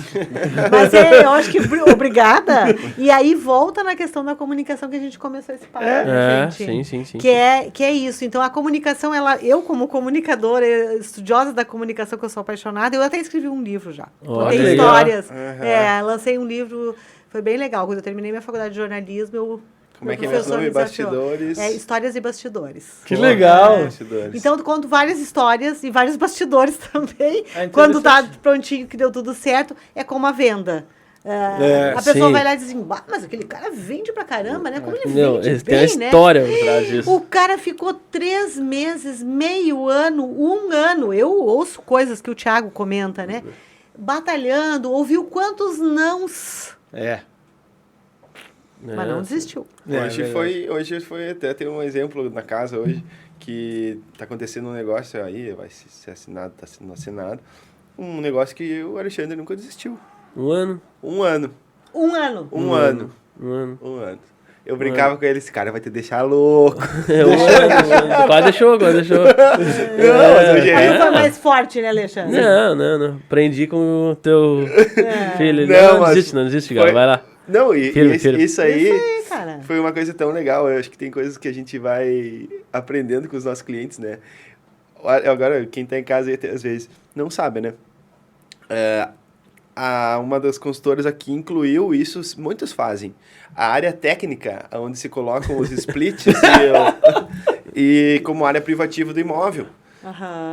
Mas eu acho que obrigada. E aí volta na questão da comunicação que a gente começou esse papo, né, gente? Sim. Que é isso. Então, a comunicação, eu como comunicadora, estudiosa da comunicação, que eu sou apaixonada, eu até escrevi um livro já. Tem histórias. Lancei um livro, foi bem legal. Quando eu terminei minha faculdade de jornalismo, como é que é o nome? Bastidores. Histórias e bastidores. Que legal! Então, eu conto várias histórias e vários bastidores também. Quando tá prontinho, que deu tudo certo, é como a venda. A pessoa vai lá e diz assim, mas aquele cara vende pra caramba, né? Como ele vende tem a história atrás disso. O cara ficou 3 meses, meio ano, 1 ano. Eu ouço coisas que o Thiago comenta, né? Batalhando, ouviu quantos nãos. Mas não desistiu. Hoje foi até ter um exemplo na casa hoje que tá acontecendo um negócio aí, vai ser assinado, tá sendo assinado. Um negócio que o Alexandre nunca desistiu. 1 ano? 1 ano. 1 ano? 1 ano. 1 ano. 1 ano. Eu brincava com ele, esse cara vai te deixar louco. Quase deixou. Não, mas hoje Aí foi mais forte, né, Alexandre? Não. Aprendi com o teu filho. Não desiste, cara. Vai lá. Não, isso aí cara. Foi uma coisa tão legal. Eu acho que tem coisas que a gente vai aprendendo com os nossos clientes, né? Agora, quem tá em casa aí, às vezes, não sabe, né? Uma das consultoras aqui incluiu isso, muitos fazem. A área técnica, onde se colocam os splits e como área privativa do imóvel.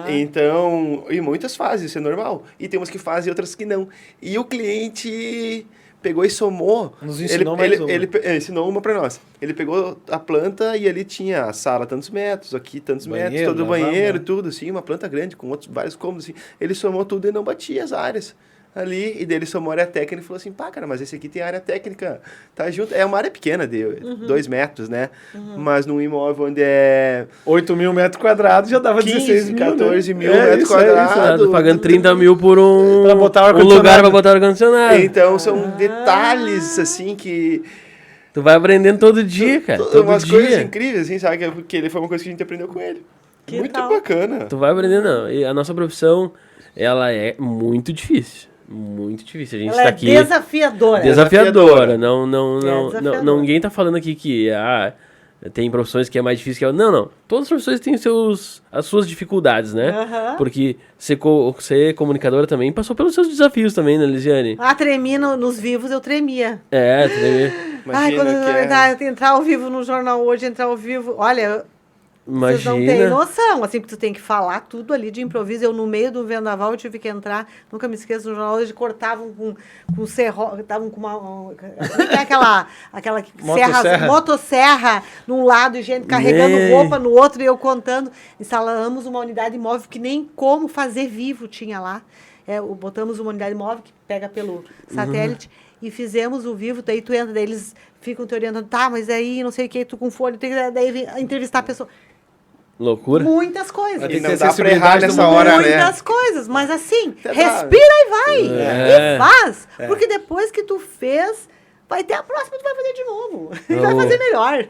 Então, e muitas fazem, isso é normal. E tem umas que fazem e outras que não. E o cliente pegou e somou. Nos ensinou mais uma. Ele ensinou uma para nós. Ele pegou a planta e ali tinha a sala tantos metros, aqui tantos metros, todo o banheiro, tudo assim, uma planta grande com vários cômodos assim. Ele somou tudo e não batia as áreas ali, e daí ele somou a área técnica e falou assim, cara, mas esse aqui tem área técnica, tá junto, é uma área pequena de 2 metros, né, mas num imóvel onde é 8 mil metros quadrados já dava 16 mil, 14 mil metros quadrados, pagando 30 mil por pra botar um lugar pra botar o ar-condicionado. Então são detalhes assim que tu vai aprendendo todo dia, cara, todo umas dia. Coisas incríveis, assim, sabe, porque ele foi uma coisa que a gente aprendeu com ele. Muito bacana. Tu vai aprendendo, e a nossa profissão, ela é muito difícil. Muito difícil. A gente ela tá aqui. Desafiadora. Não, ninguém tá falando aqui que tem profissões que é mais difícil que a outra. Não. Todas as profissões têm as suas dificuldades, né? Porque ser comunicadora também passou pelos seus desafios também, né, Lisiane? Tremi nos vivos, eu tremia. Tremia. Quando entrar ao vivo no jornal hoje, entrar ao vivo. Olha. Vocês não têm noção, assim, porque tu tem que falar tudo ali de improviso. Eu, no meio do vendaval, eu tive que entrar, nunca me esqueço, no jornal, eles cortavam com serro, estavam com aquela motosserra num lado e gente carregando roupa no outro e eu contando. Instalamos uma unidade móvel que nem como fazer vivo tinha lá. Botamos uma unidade móvel que pega pelo satélite e fizemos o vivo, daí tu entra, daí eles ficam te orientando, mas aí não sei o que, tu com fone, tem que daí entrevistar a pessoa. Loucura. Muitas coisas. E não dá pra errar nessa hora, né? Muitas coisas, mas assim, respira e vai. E faz. Porque depois que tu fez, vai ter a próxima, tu vai fazer de novo. E vai fazer melhor.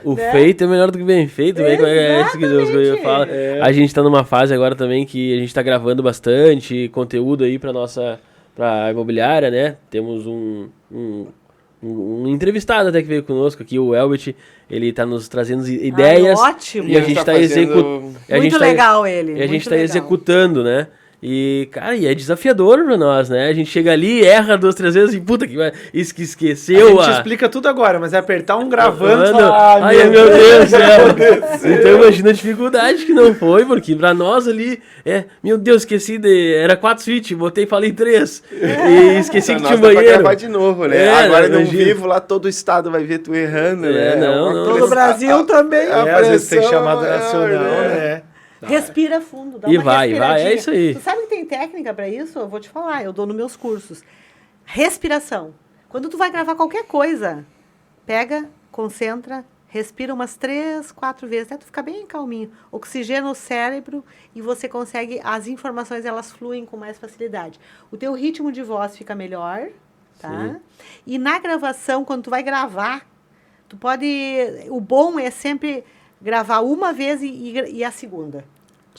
O feito é melhor do que bem feito. É isso que eu falo. A gente tá numa fase agora também que a gente tá gravando bastante conteúdo aí pra imobiliária, né? Temos um um entrevistado até que veio conosco aqui, o Elbert, ele tá nos trazendo ideias. Ótimo. E a gente tá executando. Muito legal ele. E a gente muito tá legal. executando, né? E, cara, e é desafiador pra nós, né? A gente chega ali, erra 2, 3 vezes e puta que esqueceu A gente explica tudo agora, mas é apertar um gravando e Mano, falar, ai, meu Deus do céu. Então imagina a dificuldade que não foi, porque pra nós ali, meu Deus, esqueci era 4 switch, botei e falei 3. E esqueci que tinha um Pra banheiro. gravar de novo, né? Agora no vivo lá todo o estado vai ver tu errando, né? Não. Todo o Brasil também. às vezes tem chamada maior, nacional, né? Respira fundo, dá E uma vai, respiradinha. é isso aí. Tu sabe que tem técnica pra isso? Eu vou te falar, eu dou nos meus cursos. Respiração. Quando tu vai gravar qualquer coisa, pega, concentra, respira umas 3, 4 vezes, até tu ficar bem calminho. Oxigena o cérebro e você consegue, as informações elas fluem com mais facilidade. O teu ritmo de voz fica melhor, tá? Sim. E na gravação, quando tu vai gravar, tu pode, o bom é sempre gravar uma vez e a segunda.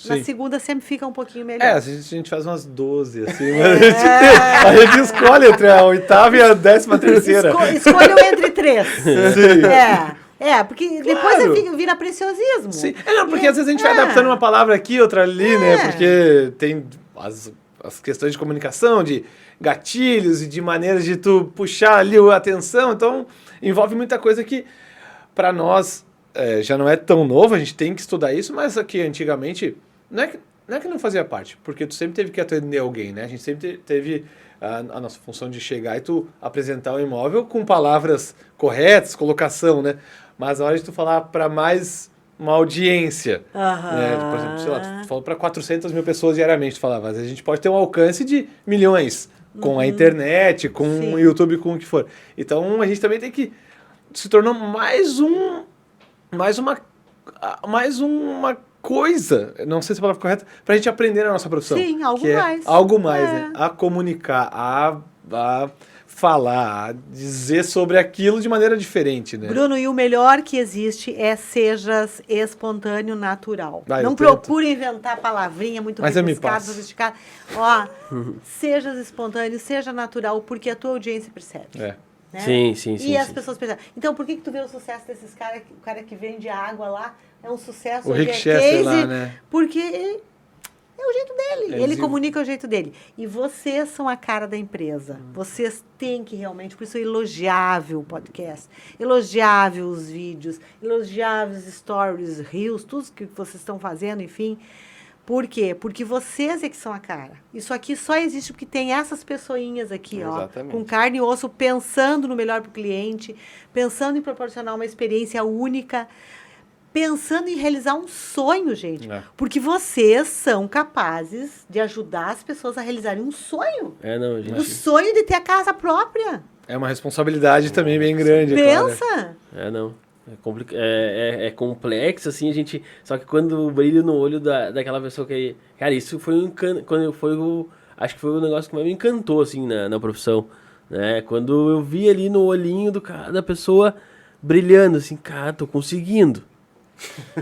Na Sim. segunda sempre fica um pouquinho melhor. A gente faz umas 12, assim, mas a gente escolhe entre a 8ª e a 13ª. Escolham entre 3. Sim. Porque depois vira preciosismo. Sim. Não, porque às vezes a gente vai adaptando uma palavra aqui, outra ali, né? Porque tem as questões de comunicação, de gatilhos e de maneiras de tu puxar ali a atenção. Então, envolve muita coisa que, para nós, já não é tão novo, a gente tem que estudar isso, mas aqui antigamente não é que não fazia parte, porque tu sempre teve que atender alguém, né? A gente sempre teve a nossa função de chegar e tu apresentar o imóvel com palavras corretas, colocação, né? Mas na hora de tu falar para mais uma audiência, né? Por exemplo, sei lá, tu falou para 400 mil pessoas diariamente, tu falava, mas a gente pode ter um alcance de milhões com a internet, com o YouTube, com o que for. Então a gente também tem que se tornar mais uma coisa, não sei se é a palavra correta, pra gente aprender na nossa profissão. Sim, algo que mais. Algo mais, né? A comunicar, a falar, a dizer sobre aquilo de maneira diferente, né? Bruno, e o melhor que existe é sejas espontâneo, natural. Ah, não eu procure inventar palavrinha muito Mas eu me rebuscada, passo. sofisticada. Ó, sejas espontâneo, seja natural, porque a tua audiência percebe. É. Né? Sim. E as pessoas percebem. Então, por que tu vê o sucesso desses caras, o cara que vende água lá, é um sucesso, O hoje Rick é Chester case, lá, né? porque é o jeito dele. Ele Eles- comunica o jeito dele. E vocês são a cara da empresa. Vocês têm que realmente, por isso é elogiável o podcast, elogiável os vídeos, elogiável os stories, reels, tudo que vocês estão fazendo, enfim. Por quê? Porque vocês é que são a cara. Isso aqui só existe porque tem essas pessoinhas aqui, Exatamente. ó, com carne e osso, pensando no melhor para o cliente, pensando em proporcionar uma experiência única, pensando em realizar um sonho, gente. É. Porque vocês são capazes de ajudar as pessoas a realizarem um sonho. Não, O gente. sonho de ter a casa própria. É uma responsabilidade também bem grande, é claro. Pensa. Não. É complexo, assim, a gente... Só que quando brilha no olho daquela pessoa que... Cara, isso foi um acho que foi o negócio que mais me encantou, assim, na profissão, né? Quando eu vi ali no olhinho da pessoa brilhando, assim, cara, tô conseguindo.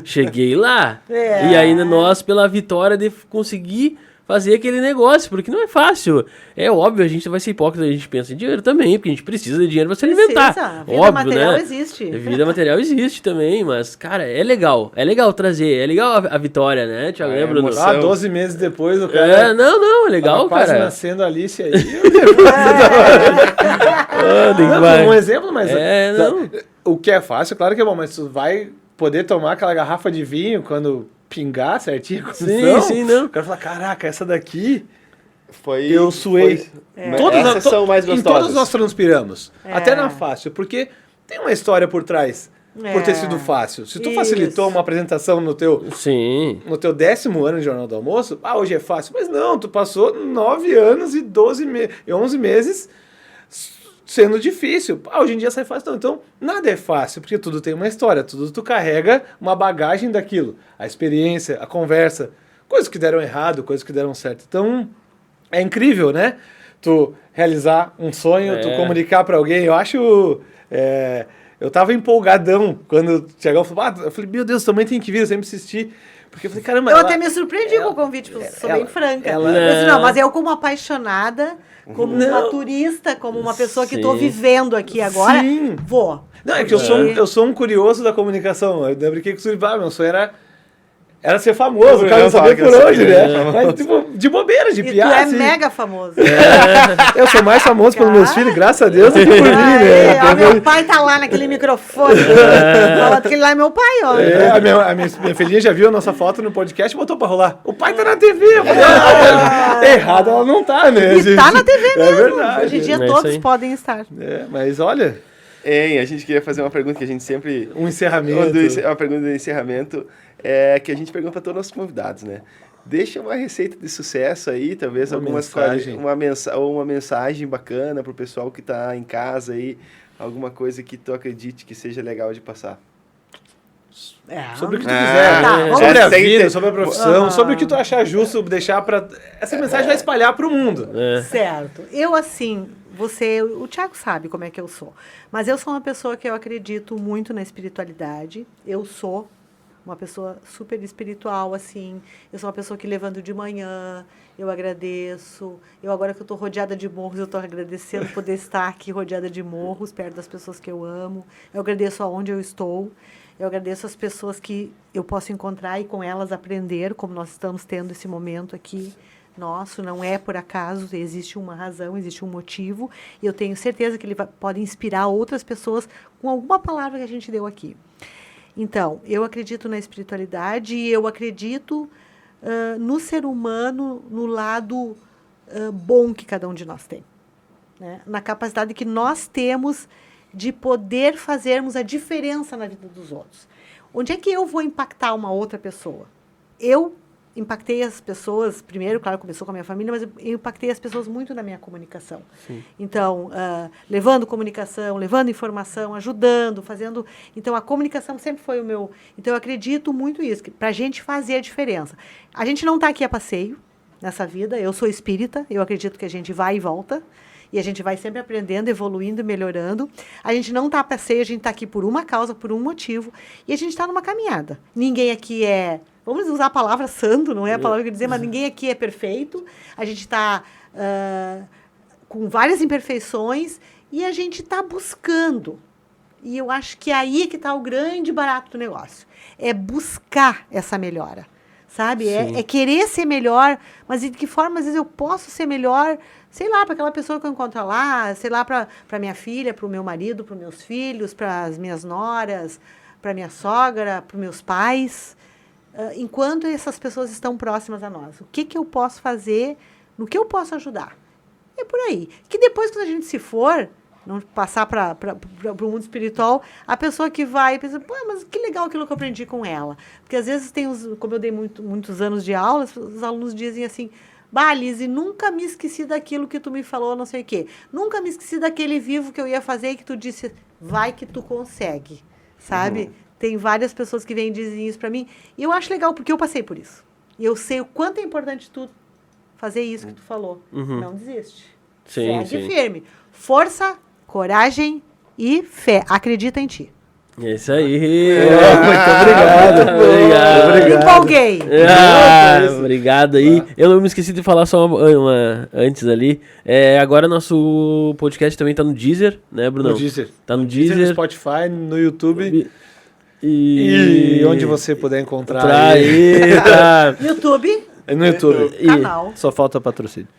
Cheguei lá. E ainda nós, pela vitória de conseguir fazer aquele negócio, porque não é fácil. É óbvio, a gente vai ser hipócrita, a gente pensa em dinheiro também, porque a gente precisa de dinheiro para se alimentar. Vida Óbvio, material né? existe. Vida material existe também, mas, cara, é legal trazer, é legal a vitória, né, Thiago? Né, Bruno? emoção. 12 meses depois o cara... Não, é legal, tava quase cara. nascendo a Alice aí. Tem que Não, vai. um exemplo, mas... Não. O que é fácil, claro que é bom, mas tu vai poder tomar aquela garrafa de vinho quando pingar certinho a condição. Sim, não. O cara fala, caraca, essa daqui... Foi, Eu suei. Essas são mais Em gostosas. todas nós transpiramos. Até na fácil, porque tem uma história por trás por ter sido fácil. Se tu facilitou uma apresentação no teu Sim. 10º ano de Jornal do Almoço, hoje é fácil. Mas não, tu passou 9 anos e 11 meses sendo difícil. Hoje em dia sai fácil. Não, então, nada é fácil, porque tudo tem uma história, tudo tu carrega uma bagagem daquilo. A experiência, a conversa, coisas que deram errado, coisas que deram certo. Então, é incrível, né? Tu realizar um sonho, tu comunicar pra alguém. Eu acho... eu tava empolgadão quando o Thiagão falou, eu falei, meu Deus, também tem que vir, eu sempre assisti. Porque eu falei, caramba, Eu até me surpreendi com o convite, sou bem franca. ela- Eu disse, não, mas eu como apaixonada, como uma turista, como uma pessoa que estou Sim. vivendo aqui agora, Sim. vou. Não, é que eu sou um curioso da comunicação. Eu brinquei com o Suripá, meu sonho era ser famoso, o cara não sabia por onde, né? Mas, tipo, de bobeira, de E tu piada. é assim. mega famoso. Eu sou mais famoso pelos meus filhos, graças a Deus, do que por mim, né? Ó, meu pai tá lá naquele microfone. Fala que aquele lá é meu pai, ó. É, a minha filhinha já viu a nossa foto no podcast e botou pra rolar. O pai tá na TV. Eu falei, errado ela não tá, né? E tá na TV mesmo. É verdade. Hoje em dia É isso todos aí. podem estar. É, mas olha, A gente queria fazer uma pergunta que a gente sempre... um encerramento. Uma pergunta do encerramento que a gente pergunta para todos os nossos convidados, né? Deixa uma receita de sucesso aí, talvez Uma algumas mensagem. uma mensagem bacana para o pessoal que está em casa aí, alguma coisa que tu acredite que seja legal de passar. Sobre o que tu Ah, quiser. tá, vamos Sobre a Tem- vida, sobre a profissão, Ah. sobre o que tu achar justo deixar pra... Essa mensagem vai espalhar pro mundo. Certo. Eu, assim, o Thiago sabe como é que eu sou. Mas eu sou uma pessoa que eu acredito muito na espiritualidade. Eu sou uma pessoa super espiritual, assim. Eu sou uma pessoa que levando de manhã, eu agradeço. Agora que eu estou rodeada de morros, eu estou agradecendo poder estar aqui rodeada de morros, perto das pessoas que eu amo. Eu agradeço aonde eu estou. Eu agradeço as pessoas que eu posso encontrar e com elas aprender, como nós estamos tendo esse momento aqui nosso. Não é por acaso, existe uma razão, existe um motivo. E eu tenho certeza que ele pode inspirar outras pessoas com alguma palavra que a gente deu aqui. Então, eu acredito na espiritualidade e eu acredito no ser humano, no lado bom que cada um de nós tem. Né? Na capacidade que nós temos de poder fazermos a diferença na vida dos outros. Onde é que eu vou impactar uma outra pessoa? Eu impactei as pessoas, primeiro, claro, começou com a minha família, mas eu impactei as pessoas muito na minha comunicação. Sim. Então, levando comunicação, levando informação, ajudando, fazendo... Então, a comunicação sempre foi o meu... Então, eu acredito muito nisso, para a gente fazer a diferença. A gente não está aqui a passeio nessa vida, eu sou espírita, eu acredito que a gente vai e volta, e a gente vai sempre aprendendo, evoluindo e melhorando. A gente não está a passeio, a gente está aqui por uma causa, por um motivo, e a gente está numa caminhada. Ninguém aqui é... Vamos usar a palavra santo, não é a palavra que eu dizer, mas ninguém aqui é perfeito. A gente está com várias imperfeições e a gente está buscando. E eu acho que aí que está o grande barato do negócio. É buscar essa melhora, sabe? É querer ser melhor, mas de que forma, às vezes, eu posso ser melhor, sei lá, para aquela pessoa que eu encontro lá, sei lá, para minha filha, para o meu marido, para os meus filhos, para as minhas noras, para minha sogra, para os meus pais... enquanto essas pessoas estão próximas a nós. O que eu posso fazer, no que eu posso ajudar? É por aí. Que depois, quando a gente se for, não passar para o mundo espiritual, a pessoa que vai pensa, pô, mas que legal aquilo que eu aprendi com ela. Porque às vezes como eu dei muitos anos de aula, os alunos dizem assim, bah, Lise, nunca me esqueci daquilo que tu me falou, não sei o quê. Nunca me esqueci daquele vivo que eu ia fazer e que tu disse, vai que tu consegue, sabe? Tem várias pessoas que vêm e dizem isso para mim. E eu acho legal, porque eu passei por isso. E eu sei o quanto é importante tu fazer isso que tu falou. Não desiste. Sim, Segue firme. Força, coragem e fé. Acredita em ti. É isso aí. Muito obrigado. Obrigado. Me empolguei. Obrigado aí. Eu não me esqueci de falar só uma antes ali. Agora nosso podcast também tá no Deezer, né, Bruno? No Deezer. Tá no Deezer, no Deezer. Spotify, no YouTube E onde você puder encontrar. Tá aí, tá. YouTube, No YouTube. canal. Só falta patrocínio.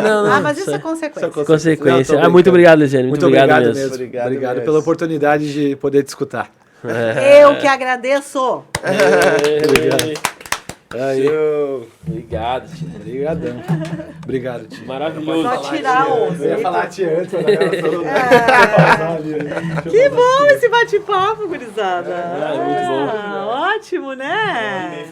Não. Mas isso é consequência. Consequência. Não, tô Muito brincando. obrigado, Lisiane. Muito obrigado mesmo. Obrigado Obrigado mesmo. pela oportunidade de poder te escutar. Eu que agradeço. Aí. Obrigado, tio. Obrigadão. Obrigado, tio. Maravilhoso. Só tirar o... Eu ia falar tia antes, mas Que bom esse bate-papo, gurizada. muito bom. Ótimo, né?